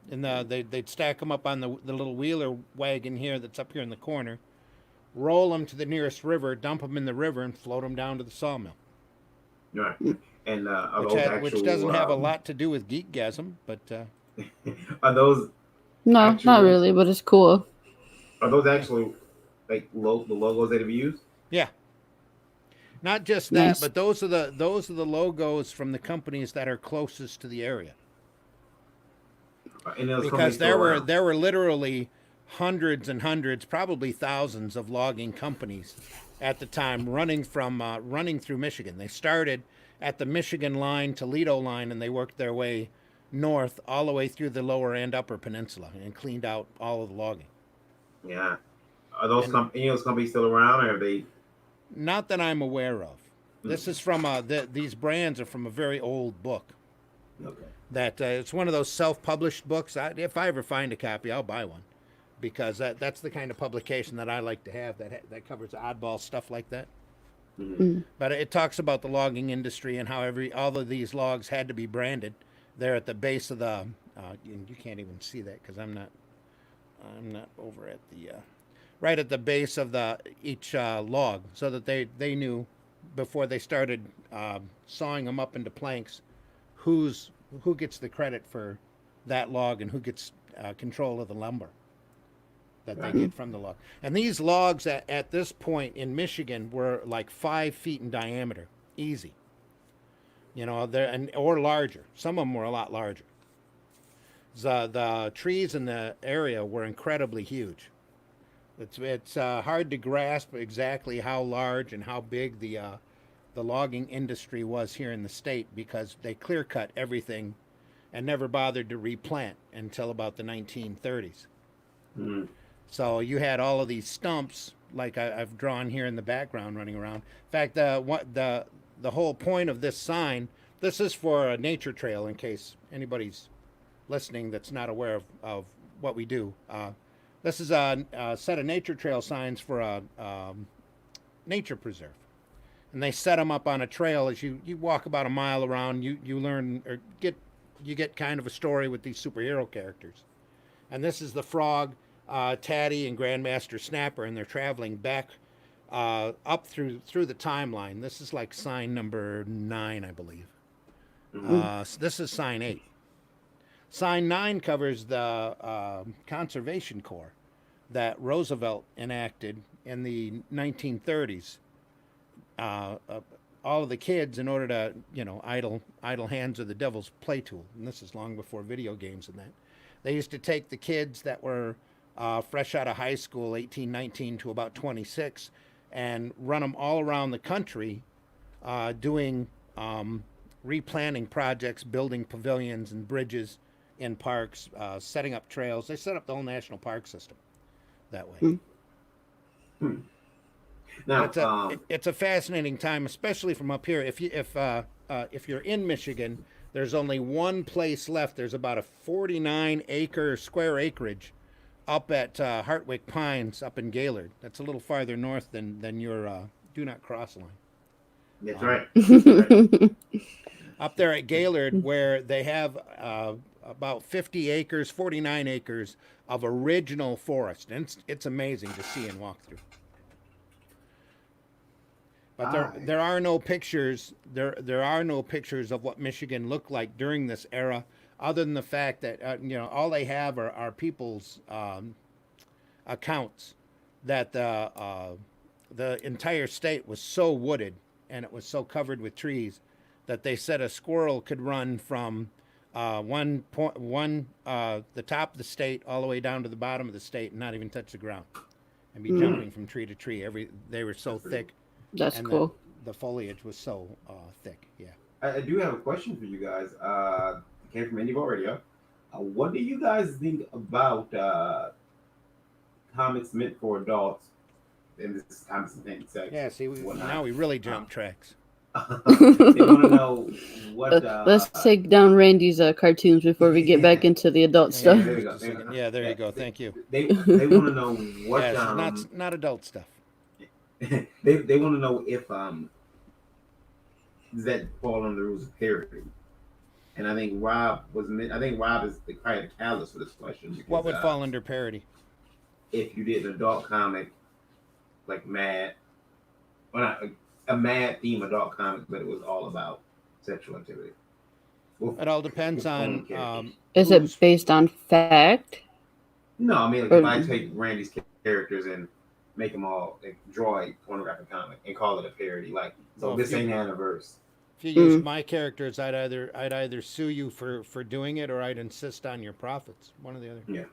And they'd stack them up on the little wheeler wagon here that's up here in the corner, roll them to the nearest river, dump them in the river, and float them down to the sawmill. Right. And which doesn't have a lot to do with Geekgasm, but are those? No, not really, but it's cool. Are those actually like the logos that have used? Yeah. Not just that, but those are the logos from the companies that are closest to the area. Because there were literally hundreds and hundreds, probably thousands of logging companies at the time running through Michigan. They started at the Michigan line, Toledo line, and they worked their way north all the way through the lower and upper peninsula and cleaned out all of the logging. Yeah. Are those companies still around, or are they? Not that I'm aware of. This is from these brands are from a very old book. Okay. That it's one of those self-published books. If I ever find a copy, I'll buy one, because that's the kind of publication that I like to have that covers oddball stuff like that. Mm-hmm. But it talks about the logging industry and how all of these logs had to be branded. They're at the base of the. You can't even see that because I'm not over at the right at the base of each log, so that they knew before they started sawing them up into planks who gets the credit for that log and who gets control of the lumber that they get from the log. And these logs at this point in Michigan were like 5 feet in diameter, easy. You know, or larger. Some of them were a lot larger. The trees in the area were incredibly huge. It's hard to grasp exactly how large and how big the logging industry was here in the state, because they clear cut everything and never bothered to replant until about the 1930s. Mm-hmm. So you had all of these stumps like I've drawn here in the background running around. In fact, the whole point of this sign, this is for a nature trail, in case anybody's listening that's not aware of what we do. This is a set of nature trail signs for a nature preserve. And they set them up on a trail. As you walk about a mile around, you learn or get kind of a story with these superhero characters. And this is the frog, Taddy, and Grandmaster Snapper, and they're traveling back up through the timeline. This is like sign number 9, I believe. So this is sign 8. Sign 9 covers the Conservation Corps that Roosevelt enacted in the 1930s. All of the kids, in order to, idle hands are the devil's play tool. And this is long before video games and that. They used to take the kids that were fresh out of high school, 18, 19 to about 26, and run them all around the country doing replanting projects, building pavilions and bridges in parks, setting up trails. They set up the whole national park system that way. Now, it's a fascinating time, especially from up here. If you're in Michigan, There's only one place left. There's about a 49-acre square acreage up at Hartwick Pines up in Gaylord. That's a little farther north than your do not cross line. That's right. That's right. Up there at Gaylord, where they have about 50 acres, 49 acres of original forest, and it's amazing to see and walk through. But there are no pictures. There are no pictures of what Michigan looked like during this era, other than the fact that all they have are people's accounts that the entire state was so wooded and it was so covered with trees that they said a squirrel could run from the top of the state all the way down to the bottom of the state and not even touch the ground, and be jumping from tree to tree. They were so thick. That's and cool. The foliage was so thick. Yeah. I do have a question for you guys. It came from Indie Radio. What do you guys think about comics meant for adults? And this is comics and sex. Yeah. See, now we really jump tracks. They want to know what. Let's take down Randy's cartoons before we get back into the adult Yeah, stuff. there we go. Yeah, there you go. Thank you. They want to know what. Yeah, not adult stuff. They want to know if does that fall under the rules of parody? And I think Rob is the kind of catalyst for this question. Because, What would fall under parody? If you did an adult comic like Mad, or not a Mad theme adult comic, but it was all about sexual activity. It all depends on. Is it based on fact? No, I mean, like, if I take Randy's characters and make them all draw a pornographic comic and call it a parody, like, so this ain't Anniverse. If you use my characters, I'd either sue you for doing it, or I'd insist on your profits. One or the other. Yeah.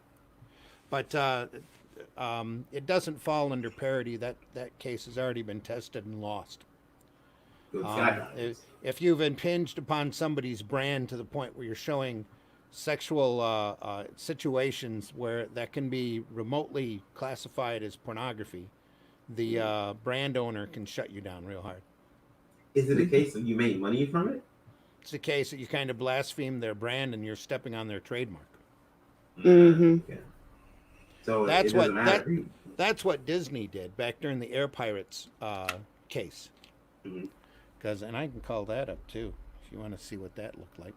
But it doesn't fall under parody. That case has already been tested and lost. If you've impinged upon somebody's brand to the point where you're showing sexual situations where that can be remotely classified as pornography, the brand owner can shut you down real hard. Is it a case of you made money from it? It's a case that you kind of blaspheme their brand and you're stepping on their trademark. Mm-hmm. Yeah. So that's what Disney did back during the Air Pirates case. Mm-hmm. And I can call that up too if you want to see what that looked like.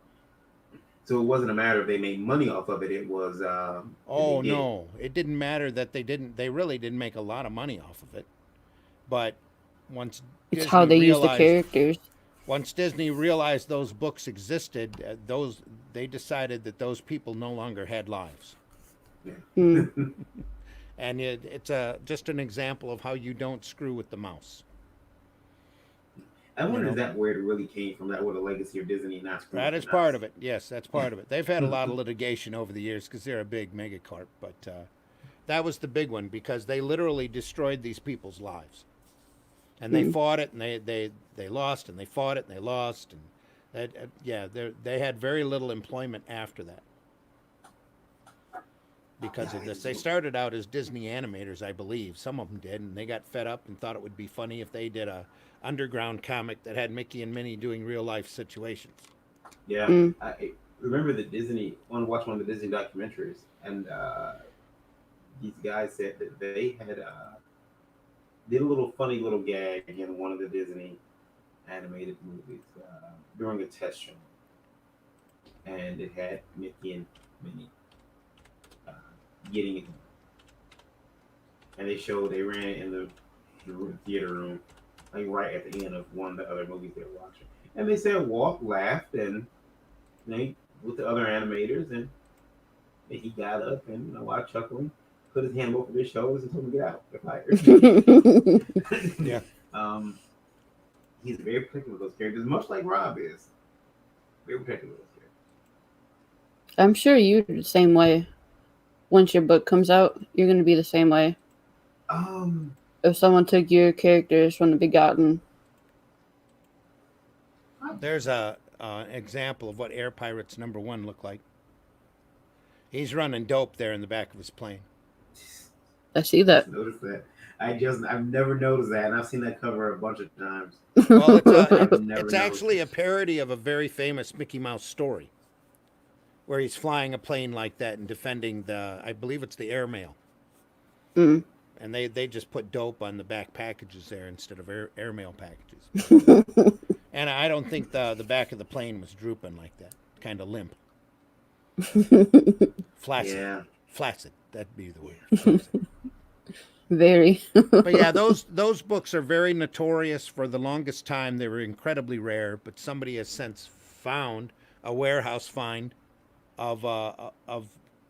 So it wasn't a matter of they made money off of it. It was. No, it didn't matter that they really didn't make a lot of money off of it. But once It's Disney how they use the characters. Once Disney realized those books existed, they decided that those people no longer had lives. Yeah. And it's just an example of how you don't screw with the mouse. I wonder if that where it really came from. That was a legacy of Disney not screwing. That is part of it. Yes, that's part of it. They've had a lot of litigation over the years because they're a big megacorp, but that was the big one because they literally destroyed these people's lives. And they fought it, and they lost, and they fought it, and they lost, and they had very little employment after that because of this. They started out as Disney animators, I believe. Some of them did, and they got fed up and thought it would be funny if they did a underground comic that had Mickey and Minnie doing real life situations. Yeah, I remember watch one of the Disney documentaries, and these guys said that they had. Did a little funny little gag in one of the Disney animated movies during a test show, and it had Mickey and Minnie getting it, and they ran in the theater room, like right at the end of one of the other movies they were watching, and they said laughed, and they with the other animators, and he got up and while chuckling, put his hand over his shoulders and told him to get out. They're fired. Yeah. He's very particular with those characters, much like Rob is. Very particular with those characters. I'm sure you're the same way. Once your book comes out, you're going to be the same way. If someone took your characters from the Begotten. There's an example of what Air Pirates #1 looked like. He's running dope there in the back of his plane. I see that. Noticed that. I've never noticed that, and I've seen that cover a bunch of times. Well, I've never it's noticed actually it. a parody of a very famous Mickey Mouse story, where he's flying a plane like that and defending I believe it's the airmail, Mm. and they just put dope on the back packages there instead of airmail packages. And I don't think the back of the plane was drooping like that, kind of limp, flaccid, Yeah. flaccid. That'd be the word. Flaccid. Very. But yeah, those books are very notorious. For the longest time, they were incredibly rare. But somebody has since found a warehouse find of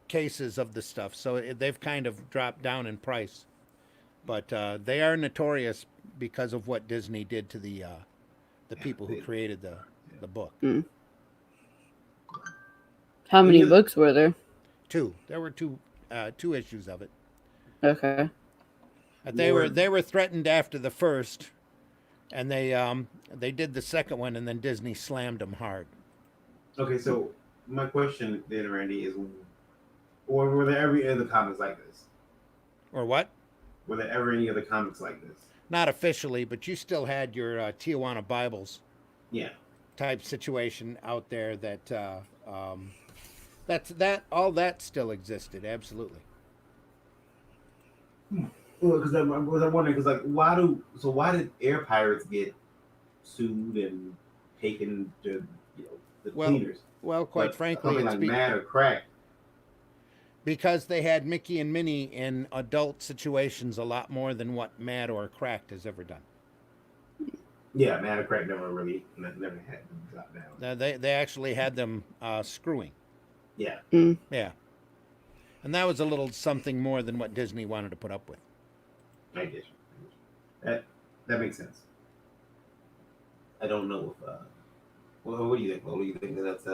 cases of the stuff, so they've kind of dropped down in price. But they are notorious because of what Disney did to the people who created the book. Mm. How many books were there? Two. There were two issues of it. Okay. They were threatened after the first, and they did the second one, and then Disney slammed them hard. Okay, so my question then, Randy, is, or were there ever any other comics like this? Or what? Were there ever any other comics like this? Not officially, but you still had your Tijuana Bibles Yeah. type situation out there that all that still existed. Absolutely. Well, because I'm wondering, because like, why did air pirates get sued and taken to the cleaners? Well, quite frankly, something it's like Mad or Crack. because they had Mickey and Minnie in adult situations a lot more than what Mad or Cracked has ever done. Yeah, Mad or Crack never had them drop down. They actually had them screwing. Yeah. Mm. Yeah. And that was a little something more than what Disney wanted to put up with. I get you. That makes sense. I don't know if what do you think, Lola? Do you think that's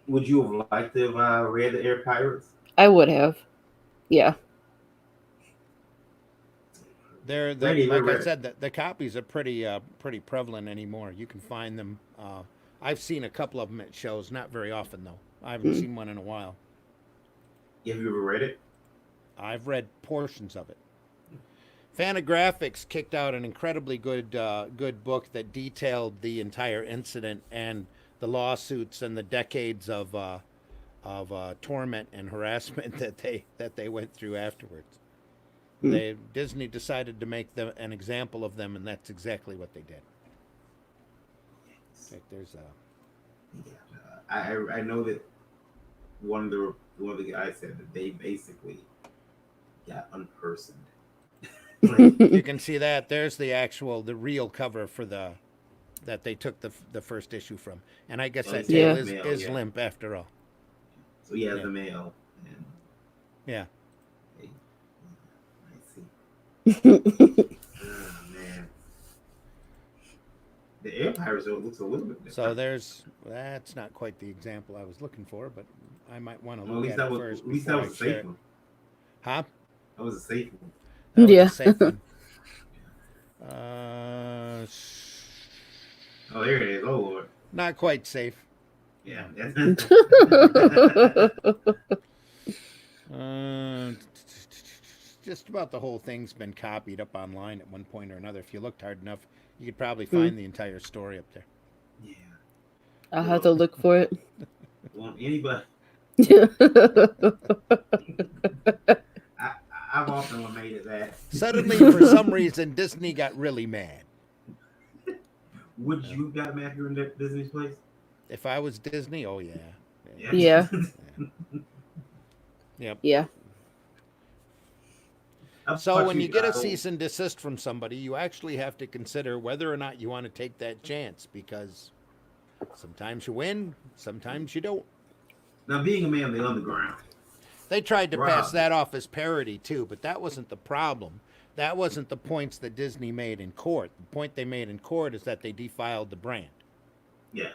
would you have liked to have read the Air Pirates? I would have. Yeah. They're Randy, like I rare. said, the copies are pretty prevalent anymore. You can find them. I've seen a couple of them at shows, not very often though. I haven't seen one in a while. Have you ever read it? I've read portions of it. Fantagraphics kicked out an incredibly good book that detailed the entire incident and the lawsuits and the decades of torment and harassment that they went through afterwards. Disney decided to make them an example of them, and that's exactly what they did. In fact, there's I know that one of the guys said that they basically got unpersoned. you can see that there's the real cover for that they took the first issue from, and I guess that tail is limp after all. So he has the mail. And yeah. I see. Oh man, the Air Pirates looks a little bit different. So that's not quite the example I was looking for, but I might want to Well, look at it first. At least that was a safe one. Huh? That was a safe one. That was Yeah. a safe one. Oh, there it is. Oh Lord. Not quite safe. Yeah. Just about the whole thing's been copied up online at one point or another. If you looked hard enough, you could probably find the entire story up there. Yeah. I'll have to look for it. Well, anybody. I've often made it that. Suddenly, for some reason, Disney got really mad. Would you have got mad if you were in Disney's place? If I was Disney, oh yeah. Yeah. Yep. Yeah. So when you get a cease and desist from somebody, you actually have to consider whether or not you want to take that chance, because sometimes you win, sometimes you don't. Now, being a man of the underground. They tried to pass that off as parody too, but that wasn't the problem. That wasn't the points that Disney made in court. The point they made in court is that they defiled the brand. Yeah.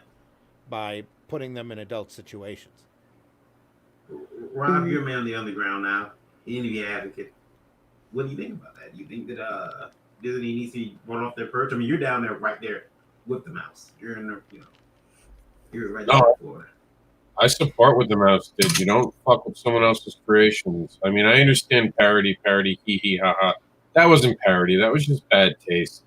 By putting them in adult situations. Rob, you're a man of the underground now. Any advocate. What do you think about that? You think that Disney needs to run off their perch? I mean, you're down there right there with the mouse. You're in the, you're right there in Florida. I support what the mouse did. You don't fuck with someone else's creations. I mean, I understand parody, hee hee ha ha. That wasn't parody. That was just bad taste.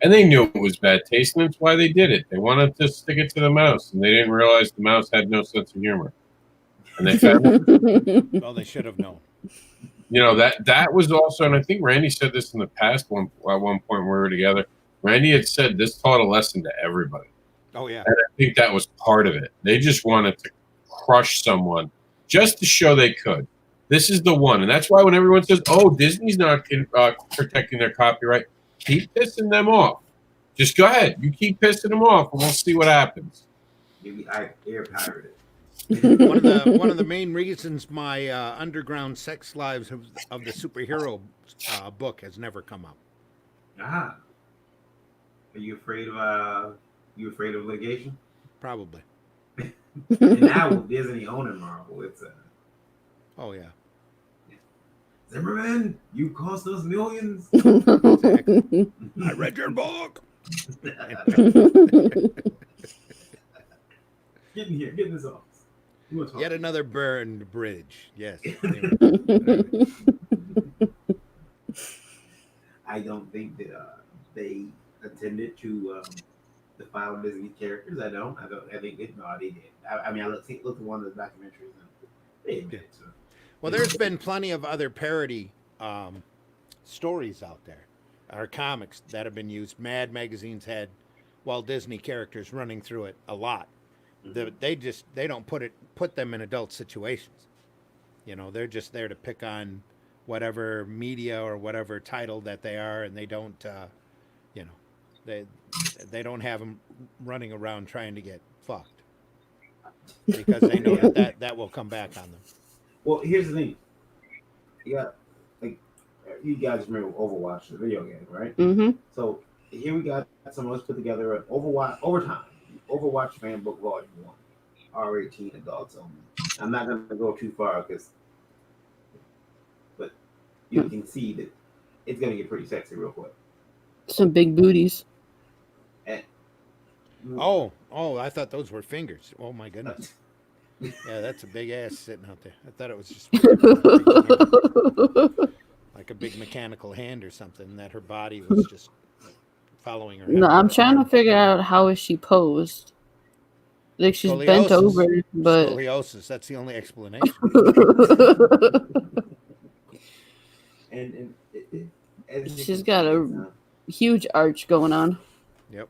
And they knew it was bad taste, and that's why they did it. They wanted to stick it to the mouse, and they didn't realize the mouse had no sense of humor. And they found it. Well, they should have known. You know, that was also, and I think Randy said this in the past at one point when we were together. Randy had said this taught a lesson to everybody. Oh yeah. And I think that was part of it. They just wanted to crush someone just to show they could. This is the one. And that's why when everyone says, oh, Disney's not protecting their copyright, keep pissing them off. Just go ahead. You keep pissing them off, and we'll see what happens. Maybe I air pirated. One of the main reasons my underground sex lives of the superhero book has never come up. Ah. Are you afraid of litigation? Probably. And now with Disney owning Marvel, it's Oh yeah. Zimmerman, you cost us millions. Exactly. I read your book. Get in here, get in this office. Yet another burned bridge. Yes. I don't think that they intended to defile Disney characters. I think they did. I mean, I looked at one of the documentaries and they admitted to it. Well, there's been plenty of other parody stories out there, or comics that have been used. Mad magazines had Walt Disney characters running through it a lot. They don't put them in adult situations. You know, they're just there to pick on whatever media or whatever title that they are, and they don't, you know, they don't have them running around trying to get fucked because they know that will come back on them. Well, here's the thing. You guys remember Overwatch, the video game, right? Mm-hmm. So here we got some of us put together an Overwatch fan book volume 1, R18 adults only. I'm not going to go too far but you can see that it's going to get pretty sexy real quick. Some big booties. And, Oh, I thought those were fingers. Oh my goodness. Yeah, that's a big ass sitting out there. I thought it was just like a big mechanical hand or something, that her body was just following her. No, I'm trying to figure out how is she posed. Like she's bent over, but scoliosis. That's the only explanation. and she's got a huge arch going on. Yep.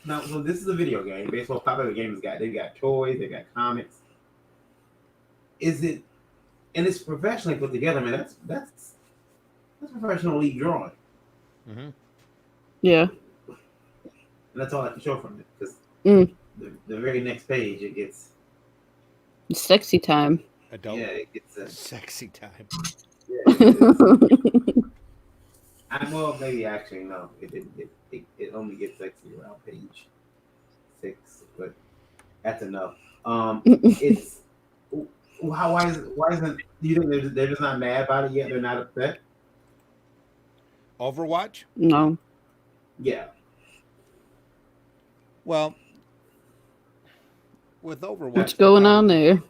Now, so this is a video game. Baseball popular games they've got toys, they've got comics. Is it? And it's professionally put together. Man, that's professional league drawing. Mm-hmm. Yeah. And that's all I can show from it, because the very next page it gets sexy time. Adult. Yeah, it gets sexy time. Yeah, well, maybe actually no. It only gets sexy around page 6, but that's enough. It's why isn't? Do you think they're just not mad about it yet? They're not upset. Overwatch? No. Yeah. Well, with Overwatch, What's going on there?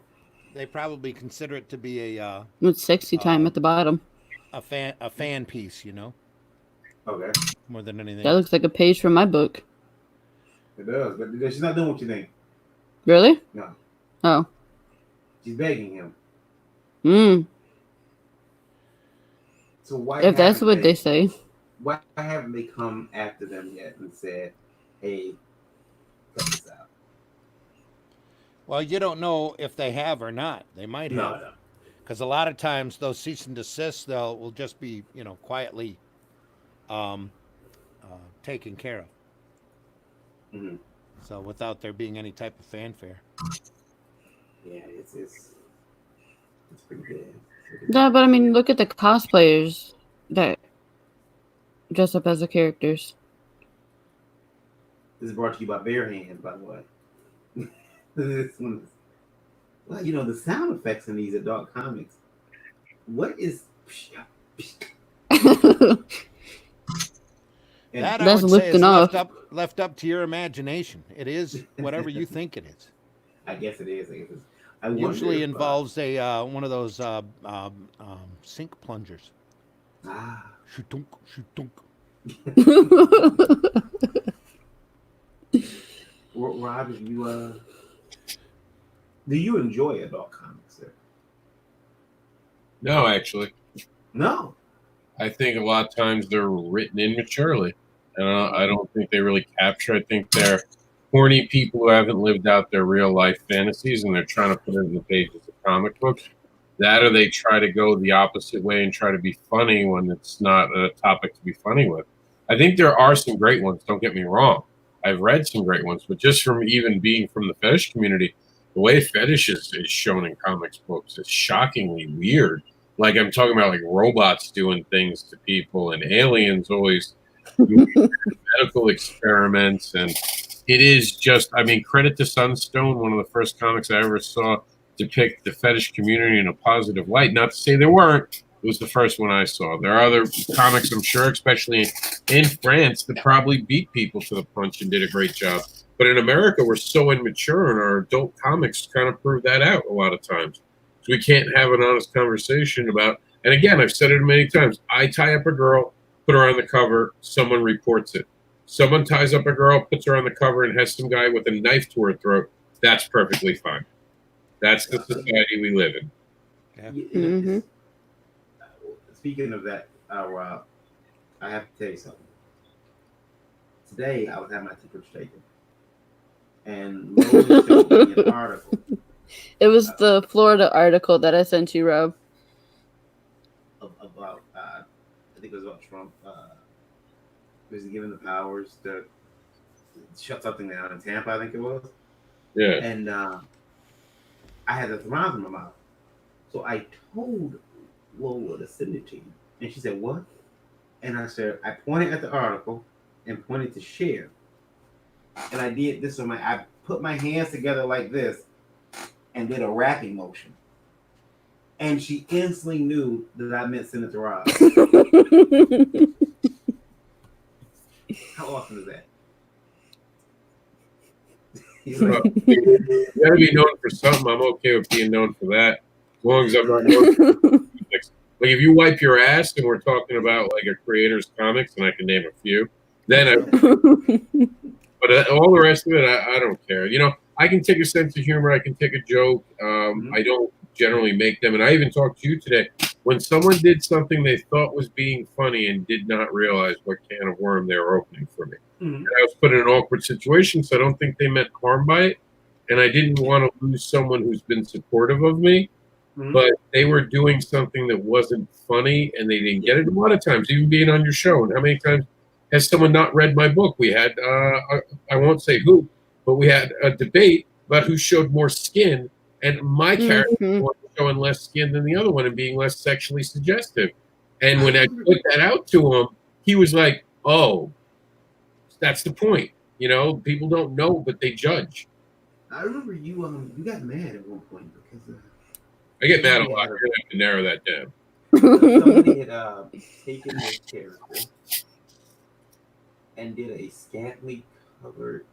They probably consider it to be a With sexy time at the bottom. a fan piece, you know. Okay. More than anything. That looks like a page from my book. It does, but she's not doing what you think. Really? No. Oh. She's begging him. So why? If that's what they say. Why haven't they come after them yet and said, "Hey, cut this out"? Well, you don't know if they have or not. They might have. No. Because a lot of times those cease and desists will just be, you know, quietly taken care of. Mm-hmm. So without there being any type of fanfare. Yeah, it's pretty good. No, but I mean, look at the cosplayers that dress up as the characters. This is brought to you by Bare Hands, by the way. This one is, well, you know, the sound effects in these adult comics. What is? That I That's would say is lifting off. left up to your imagination. It is whatever you think it is. I guess it is. I guess I wonder Usually if, involves a one of those sink plungers. ah, Shootunk, shootunk. Rob, if you do you enjoy adult comics? Sir? No, actually, No. I think a lot of times they're written immaturely, and I don't think they really capture. I think they're horny people who haven't lived out their real life fantasies, and they're trying to put it in the pages of comic books. That, or they try to go the opposite way and try to be funny when it's not a topic to be funny with. I think there are some great ones. Don't get me wrong. I've read some great ones, but just from even being from the fetish community, the way fetish is shown in comics books is shockingly weird. Like I'm talking about like robots doing things to people and aliens always doing medical experiments. And it is just, I mean, credit to Sunstone, one of the first comics I ever saw depict the fetish community in a positive light. Not to say there weren't. It was the first one I saw. There are other comics, I'm sure, especially in France, that probably beat people to the punch and did a great job. But in America, we're so immature, and our adult comics kind of prove that out a lot of times. So we can't have an honest conversation about, and again, I've said it many times, I tie up a girl, put her on the cover, someone reports it. Someone ties up a girl, puts her on the cover, and has some guy with a knife to her throat. That's perfectly fine. That's the society we live in. Yeah. Mm-hmm. Speaking of that, Rob, I have to tell you something. Today, I was having my temperature taken, and Lola showed me an article. It was the Florida article that I sent you, Rob. About, I think it was about Trump. Was he given the powers to shut something down in Tampa? I think it was. Yeah. And I had the thermometer in my mouth, so I told Lola to send it to you, and she said, "What?" And I said, I pointed at the article and pointed to share, and I did this on I put my hands together like this and did a rapping motion, and she instantly knew that I meant send it to Rob. How awesome is that? He's like, You gotta be known for something. I'm okay with being known for that, as long as I'm not known for like if you wipe your ass and we're talking about like a creator's comics, and I can name a few, then but all the rest of it, I don't care. You know, I can take a sense of humor. I can take a joke. I don't generally make them. And I even talked to you today. When someone did something they thought was being funny and did not realize what can of worm they were opening for me. And I was put in an awkward situation, so I don't think they meant harm by it. And I didn't want to lose someone who's been supportive of me. But they were doing something that wasn't funny, and they didn't get it. A lot of times, even being on your show, and how many times has someone not read my book? We had, I won't say who, but we had a debate about who showed more skin, and my character was showing less skin than the other one and being less sexually suggestive. And when I put that out to him, he was like, "Oh, that's the point. You know, people don't know, but they judge." I remember you got mad at one point because I get mad a lot. You're gonna have to narrow that down. somebody had taken this character and did a scantily covered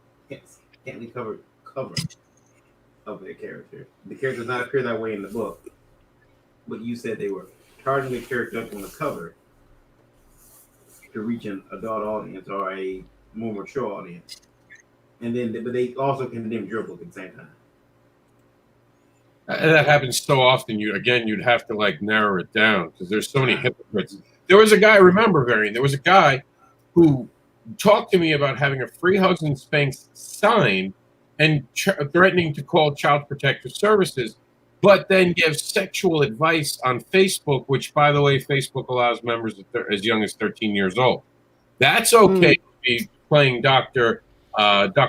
cover of their character. The character does not appear that way in the book, but you said they were charging the character up on the cover to reach an adult audience or a more mature audience, and then but they also condemned your book at the same time. That happens so often. You'd have to like narrow it down because there's so many hypocrites. There was a guy, remember, Varian, there was a guy who talked to me about having a free Hugs and Spanks sign and threatening to call Child Protective Services, but then give sexual advice on Facebook, which, by the way, Facebook allows members as young as 13 years old. That's okay to be playing Dr.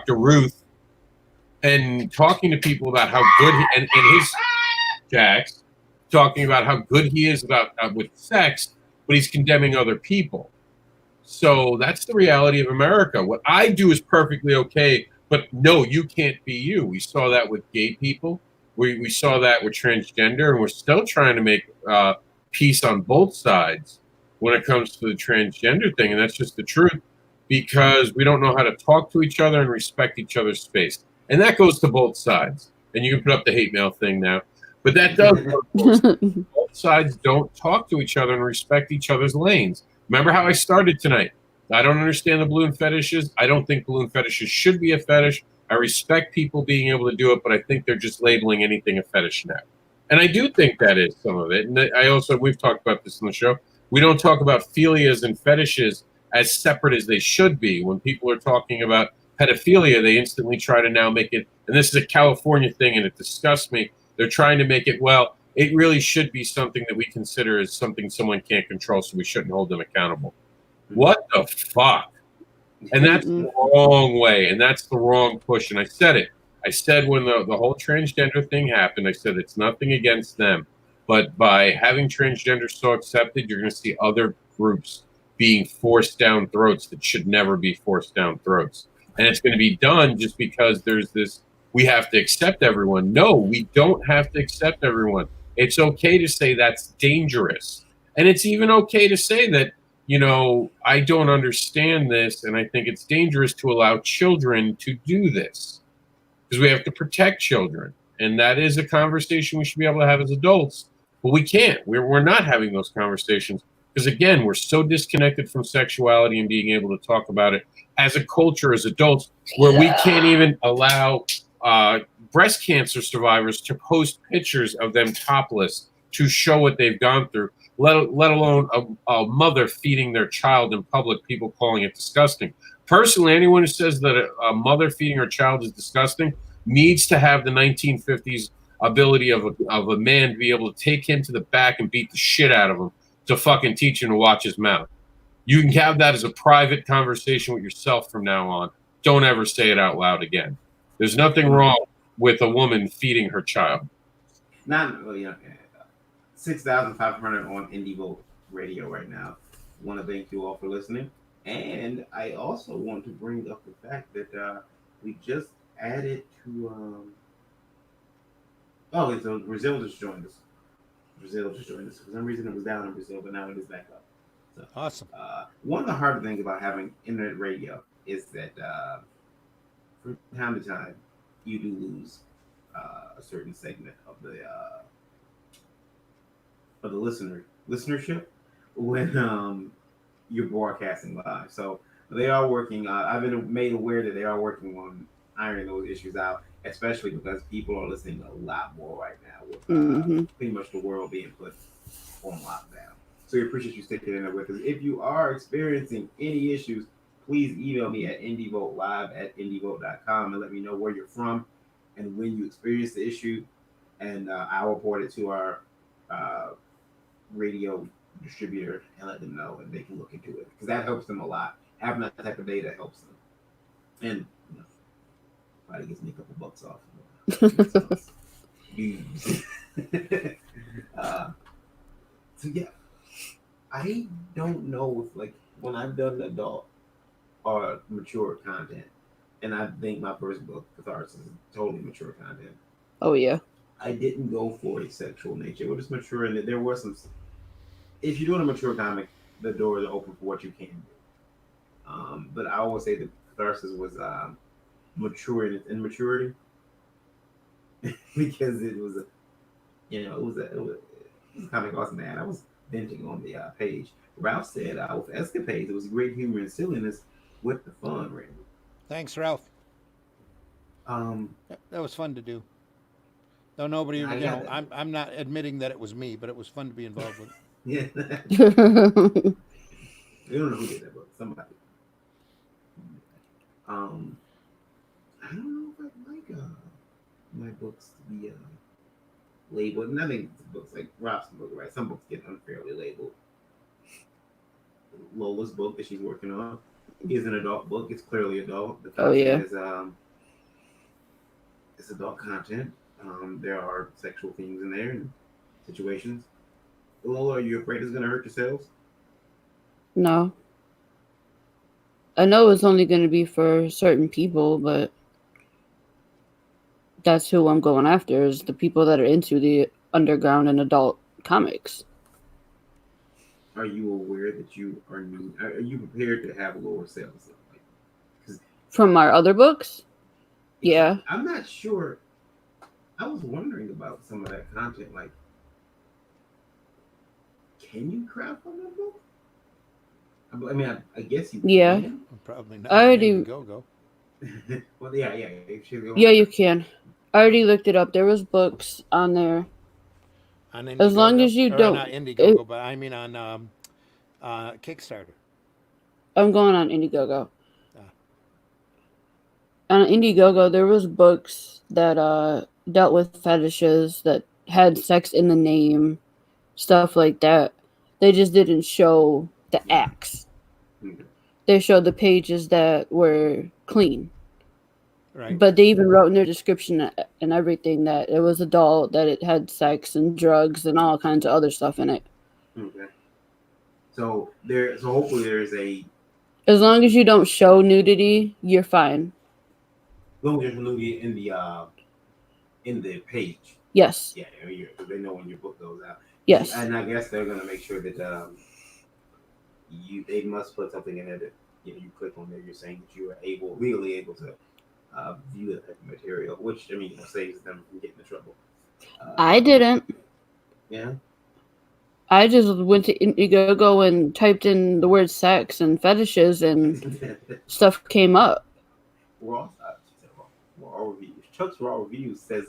Ruth and talking to people about how good he, and his Jax, talking about how good he is about with sex, but he's condemning other people. So that's the reality of America. What I do is perfectly okay, but no, you can't be you. We saw that with gay people. We saw that with transgender, and we're still trying to make peace on both sides when it comes to the transgender thing, and that's just the truth, because we don't know how to talk to each other and respect each other's space. And that goes to both sides. and you can put up the hate mail thing now. But that does work. Both sides don't talk to each other and respect each other's lanes. Remember how I started tonight? I don't understand the balloon fetishes. I don't think balloon fetishes should be a fetish. I respect people being able to do it, but I think they're just labeling anything a fetish now. And I do think that is some of it. And I also, we've talked about this on the show. We don't talk about philias and fetishes as separate as they should be. When people are talking about pedophilia, they instantly try to now make it, and this is a California thing, and it disgusts me. They're trying to make it, well, it really should be something that we consider as something someone can't control, so we shouldn't hold them accountable. What the fuck? And that's the wrong way, and that's the wrong push. And I said it. I said when the whole transgender thing happened, I said it's nothing against them. But by having transgender so accepted, you're going to see other groups being forced down throats that should never be forced down throats. And it's going to be done just because there's this, we have to accept everyone. No, we don't have to accept everyone. It's okay to say that's dangerous. And it's even okay to say that, you know, I don't understand this, and I think it's dangerous to allow children to do this because we have to protect children. And that is a conversation we should be able to have as adults, but we can't. We're not having those conversations because, again, we're so disconnected from sexuality and being able to talk about it as a culture, as adults, where we can't even allow breast cancer survivors to post pictures of them topless to show what they've gone through. Let alone a mother feeding their child in public, people calling it disgusting. Personally, anyone who says that a mother feeding her child is disgusting needs to have the 1950s ability of a man to be able to take him to the back and beat the shit out of him to fucking teach him to watch his mouth. You can have that as a private conversation with yourself from now on. Don't ever say it out loud again. There's nothing wrong with a woman feeding her child. Not really, okay. 6,500 on Indie Vote Radio right now. Want to thank you all for listening. And I also want to bring up the fact that we just added to. It's Brazil just joined us. Brazil just joined us. For some reason, it was down in Brazil, but now it is back up. So, awesome. One of the hard things about having internet radio is that from time to time, you do lose a certain segment of the listenership when you're broadcasting live. So they are working. I've been made aware that they are working on ironing those issues out, especially because people are listening a lot more right now with pretty much the world being put on lockdown. So we appreciate you sticking in there with us. If you are experiencing any issues, please email me at indievotelive@indievote.com and let me know where you're from and when you experience the issue, and I'll report it to our radio distributor and let them know, and they can look into it because that helps them a lot. Having that type of data helps them, and probably gives me a couple bucks off. So yeah, I don't know if when I've done adult or mature content, and I think my first book, Catharsis, is totally mature content. Oh yeah. I didn't go for a sexual nature. It was just mature, and there were some. If you're doing a mature comic, the doors are open for what you can do. But I always say that Catharsis was mature in its immaturity because it was a comic awesome, man. I was venting on the page. Ralph said with Escapades, it was great humor and silliness with the fun, Randy. Thanks, Ralph. That was fun to do. Though nobody, I'm not admitting that it was me, but it was fun to be involved with. Yeah. We don't know who did that, but somebody. I don't know if I'd like my books to be labeled. And I think books like Rob's book, right? Some books get unfairly labeled. Lola's book that she's working on is an adult book. It's clearly adult. The content is it's adult content. There are sexual things in there and situations. Lola, are you afraid it's going to hurt yourselves? No. I know it's only going to be for certain people, but that's who I'm going after, is the people that are into the underground and adult comics. Are you aware that you are new? Are you prepared to have lower sales? From our other books? Yeah. I'm not sure. I was wondering about some of that content. Like, can you craft on that book? I mean, I guess you Yeah. can. Probably not. I already- Indiegogo. Well, yeah. If she Yeah, you can. I already looked it up. There was books on there. On Indiegogo, As long as you or don't- not Indiegogo, but I mean on Kickstarter. I'm going on Indiegogo. Ah. On Indiegogo, there was books that dealt with fetishes, that had sex in the name, stuff like that. They just didn't show the acts. Okay. They showed the pages that were clean. Right. But they even wrote in their description and everything that it was adult, that it had sex and drugs and all kinds of other stuff in it. Okay. So hopefully there's a As long as you don't show nudity, you're fine. little nudity in the page. Yes. Yeah, because they know when your book goes out. Yes. And I guess they're gonna make sure that they must put something in there that you click on there. You're saying that you are legally able to view that material, which I mean saves them from getting in trouble. I didn't. Yeah. I just went to Indiegogo and typed in the word sex and fetishes, and stuff came up. Raw reviews. Chuck's Raw Reviews says,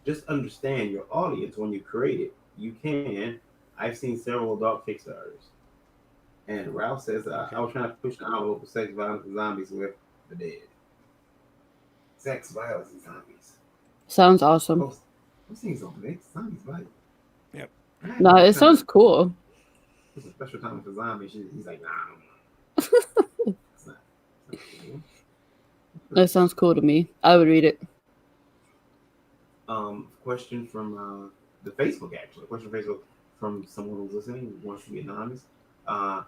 just understand your audience when you create it. You can. I've seen several adult Kickstarters. And Ralph says, I was trying to push the envelope of sex, violence, and zombies with the dead. Sex, violence, and zombies. Sounds awesome. I'm seeing something. Zombies bite. Yep. No, it sounds cool. It's a special time for zombies. He's like, nah, I don't know. It's not cool. That sounds cool to me. I would read it. Question from the Facebook, actually. Question from Facebook from someone who's listening who wants to be anonymous. Are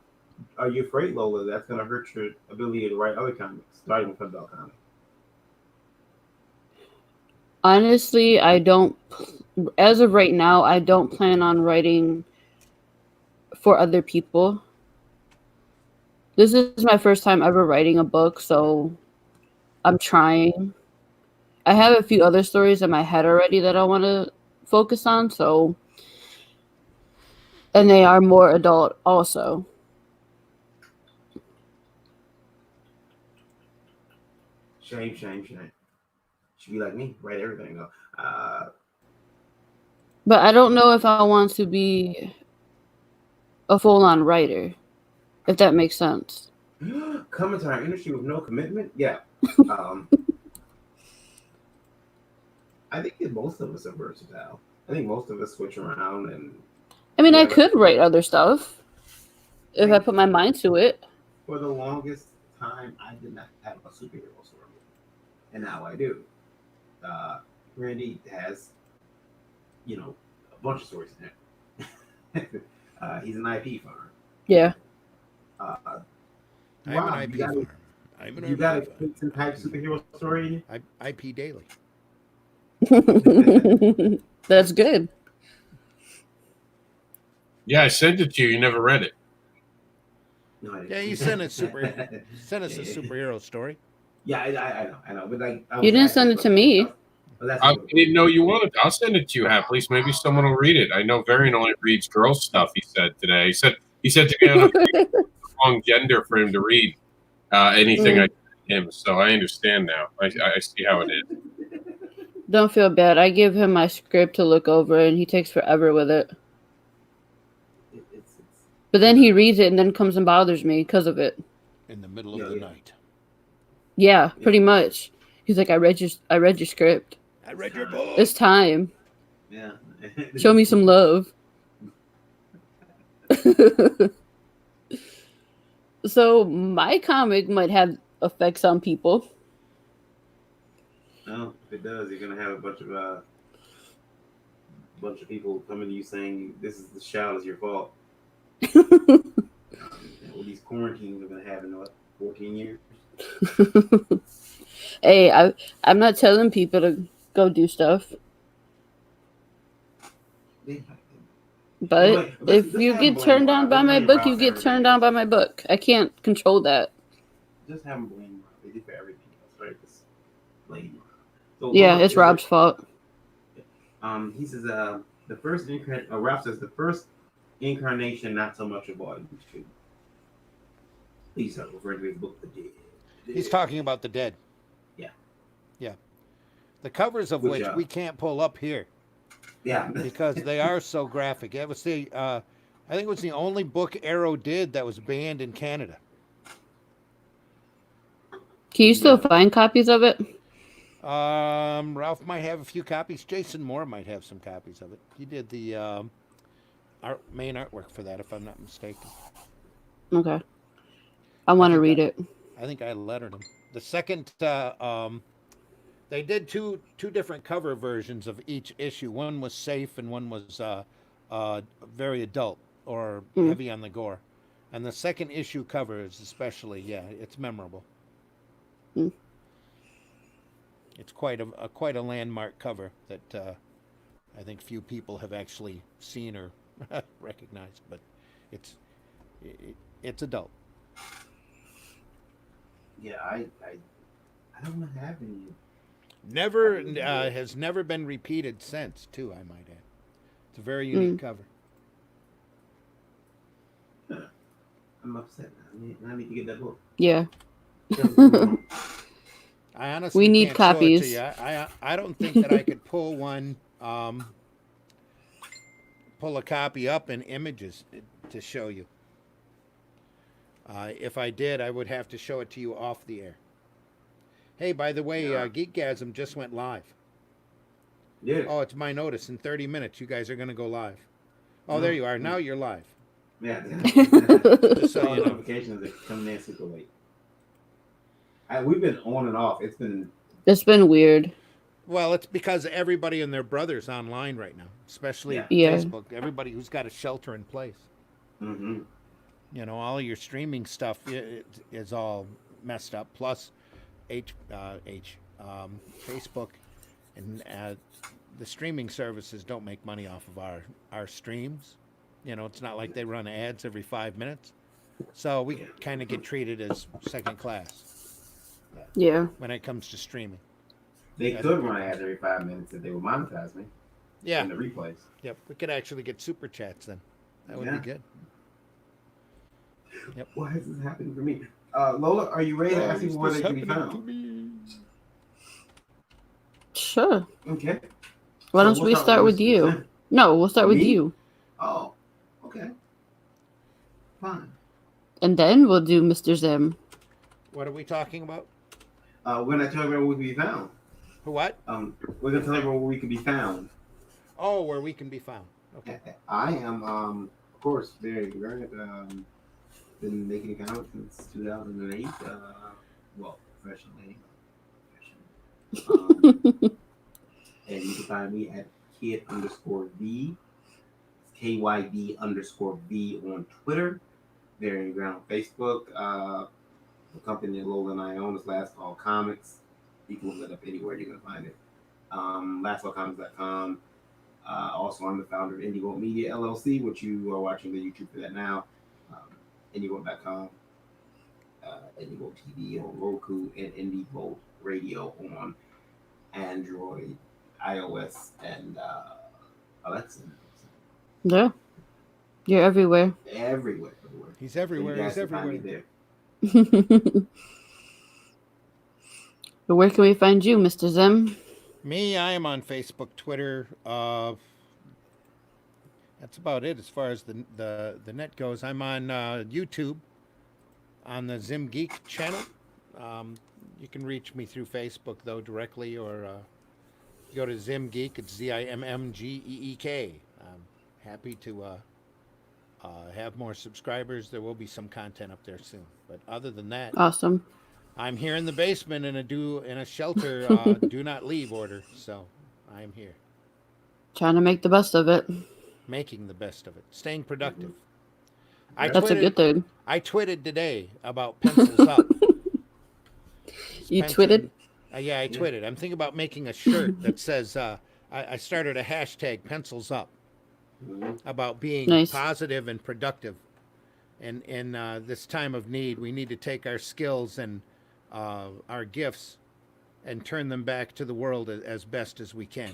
you afraid, Lola, that's going to hurt your ability to write other comics, starting with adult comics? Honestly, I don't. As of right now, I don't plan on writing for other people. This is my first time ever writing a book, so I'm trying. I have a few other stories in my head already that I want to focus on, so. And they are more adult also. Shame. Should be like me, write everything up. But I don't know if I want to be a full-on writer, if that makes sense. Coming to our industry with no commitment? Yeah. I think that most of us are versatile. I think most of us switch around and. I mean, I could write other stuff if I put my mind to it. For the longest time, I did not have a superhero story, and now I do. Randy has, a bunch of stories in there. He's an IP farm. Yeah. I'm an IP farm. You got a Clinton type superhero story? IP Daily. That's good. Yeah, I sent it to you. You never read it. No, Yeah, you sent us a superhero story. Yeah, I know, but like You didn't send it to me. I didn't know you wanted. I'll send it to you, Please, maybe someone will read it. I know Varian only reads girl stuff. He said today. He said to me on the wrong gender for him to read anything I him. So I understand now. I see how it is. Don't feel bad. I give him my script to look over, and he takes forever with it. But then he reads it and then comes and bothers me because of it. In the middle of the night. Yeah, pretty much. He's like, I read your script. I read your book. It's time. Yeah. Show me some love. So my comic might have effects on people. No, if it does, you're gonna have a bunch of people coming to you saying this is the shout is your fault. All these quarantines we're gonna have in 14 years. Hey, I'm not telling people to go do stuff. But if you get turned on by my book, you get turned on by my book. I can't control that. Just have them blame Rob. They did for everything else, right? Just blame Rob. So, Yeah, Lola, it's Rob's fault. He says, the first incarnation, Ralph says, the first incarnation, not so much of volume two. Please start referring to his book, The Dead. He's talking about the dead. Yeah. Yeah. The covers of which we can't pull up here. Yeah. Because they are so graphic. It was the, I think it was the only book Arrow did that was banned in Canada. Can you still find copies of it? Ralph might have a few copies. Jason Moore might have some copies of it. He did the main artwork for that, if I'm not mistaken. Okay. I want to read it. I think I lettered him. The second, they did two different cover versions of each issue. One was safe, and one was very adult or heavy on the gore. And the second issue cover is especially, it's memorable. Mm. It's quite a landmark cover that I think few people have actually seen or recognized, but it's adult. Yeah, I don't have any. Never has never been repeated since, too, I might add. It's a very unique cover. I'm upset. I need to get that book. Yeah. I honestly we need can't copies. Show it to you. I don't think that I could pull one, pull a copy up in images to show you. If I did, I would have to show it to you off the air. Hey, by the way, Geekgasm just went live. Yeah. Oh, it's my notice. In 30 minutes, you guys are going to go live. Oh, there you are. Now you're live. Yeah. Just so you know. Notifications are coming in super late. We've been on and off. It's been weird. Well, it's because everybody and their brother's online right now, especially Facebook. Everybody who's got a shelter in place. Mm-hmm. You know, all your streaming stuff is all messed up. Plus, Facebook and the streaming services don't make money off of our streams. You know, it's not like they run ads every 5 minutes. So we kind of get treated as second class. Yeah. When it comes to streaming. They could run ads every 5 minutes if they would monetize me. Yeah. In the replays. Yep. We could actually get super chats then. That would be good. Yep. Why is this happening for me? Lola, are you ready to ask people where they can be found? Sure. Okay. Why don't we start with you? No, we'll start with you. Oh, okay. Fine. And then we'll do Mr. Zim. What are we talking about? We're going to tell everyone where we can be found. What? We're going to tell everyone where we can be found. Oh, where we can be found. Okay. I am, of course, very good. Been making accounts since 2008. Well, professionally. And you can find me at kid_v. KYD_V on Twitter. Very ground on Facebook. The company that Lola and I own is Last Call Comics. You can look it up anywhere, you're going to find it. LastCallComics.com. Also, I'm the founder of IndieVolt Media LLC, which you are watching the YouTube for that now. IndieVolt.com. IndieVolt TV on Roku, and IndieVolt Radio on Android, iOS, and Alexa. Yeah. You're everywhere. Everywhere. He's everywhere. He's everywhere. But where can we find you, Mr. Zim? Me, I am on Facebook, Twitter. That's about it as far as the net goes. I'm on YouTube on the Zim Geek channel. You can reach me through Facebook though directly, or go to Zim Geek. It's ZIMMGEEK. I'm happy to have more subscribers. There will be some content up there soon. But other than that, awesome. I'm here in the basement in a shelter do not leave order. So I'm here. Trying to make the best of it. Making the best of it. Staying productive. That's a good thing. I tweeted today about pencils up. You tweeted? Yeah, I tweeted. I'm thinking about making a shirt that says, I started a hashtag pencils up about being positive and productive. And in this time of need, we need to take our skills and our gifts and turn them back to the world as best as we can.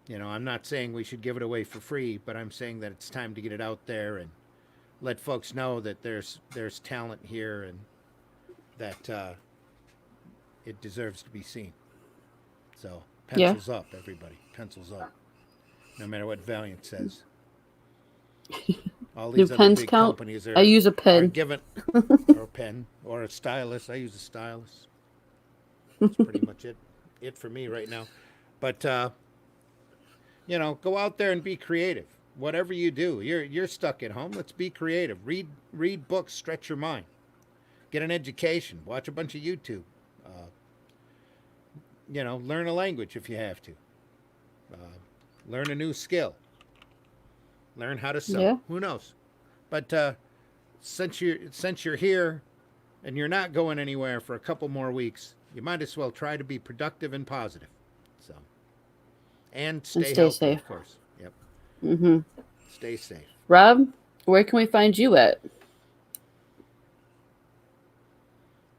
You know, I'm not saying we should give it away for free, but I'm saying that it's time to get it out there and let folks know that there's talent here and that it deserves to be seen. So Yeah. pencils up, everybody. Pencils up. No matter what Valiant says. All Do these other pens big count? companies I use a are pen. given or a pen or a stylus. I use a stylus. That's pretty much it for me right now. But you know, go out there and be creative. Whatever you do, you're stuck at home. Let's be creative. Read books. Stretch your mind. Get an education. Watch a bunch of YouTube. You know, learn a language if you have to. Learn a new skill. Learn how to sew. Yeah. Who knows? But since you're here and you're not going anywhere for a couple more weeks, you might as well try to be productive and positive. So, and stay healthy, safe. of course. Yep. Mm-hmm. Stay safe. Rob, where can we find you at?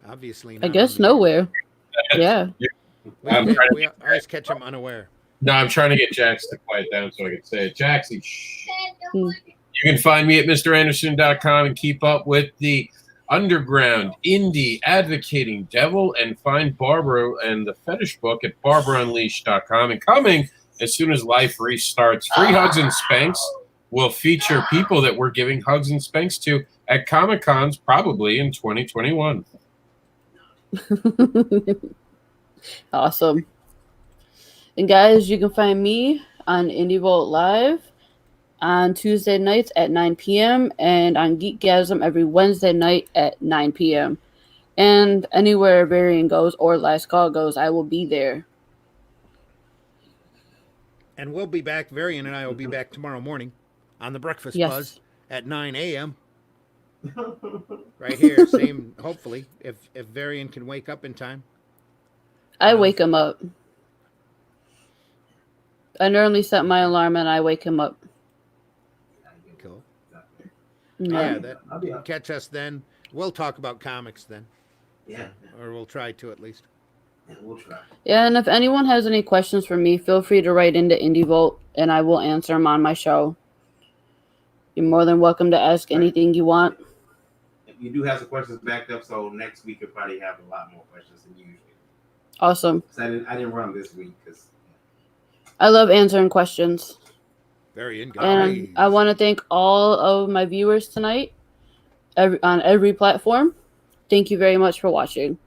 Obviously, I not guess on the air. nowhere. Yeah. We always catch him unaware. No, I'm trying to get Jax to quiet down so I can say it. Jaxie, shh. Hmm. You can find me at MrAnderson.com and keep up with the underground indie advocating devil, and find Barbara and the fetish book at BarbaraUnleashed.com. And coming as soon as life restarts, Free Hugs and Spanks will feature people that we're giving hugs and spanks to at Comic Cons probably in 2021. Awesome. And guys, you can find me on Indie Vault Live on Tuesday nights at 9 p.m. and on Geekgasm every Wednesday night at 9 p.m. And anywhere Varian goes or Last Call goes, I will be there. And we'll be back. Varian and I will be back tomorrow morning on the Breakfast Yes. Buzz at 9 a.m. Right here. Same, hopefully, if Varian can wake up in time. I wake him up. I normally set my alarm and I wake him up. Cool. Yeah. I'll be up. Catch us then. We'll talk about comics then, Yeah, or we'll try to at least. we'll try. Yeah, and if anyone has any questions for me, feel free to write into Indie Vault and I will answer them on my show. You're more than welcome to ask anything you want. You do have some questions backed up, so next week you'll probably have a lot more questions than usually. Awesome. So I didn't run this week because I love answering questions. Varian, And guys. I want to thank all of my viewers tonight on every platform. Thank you very much for watching.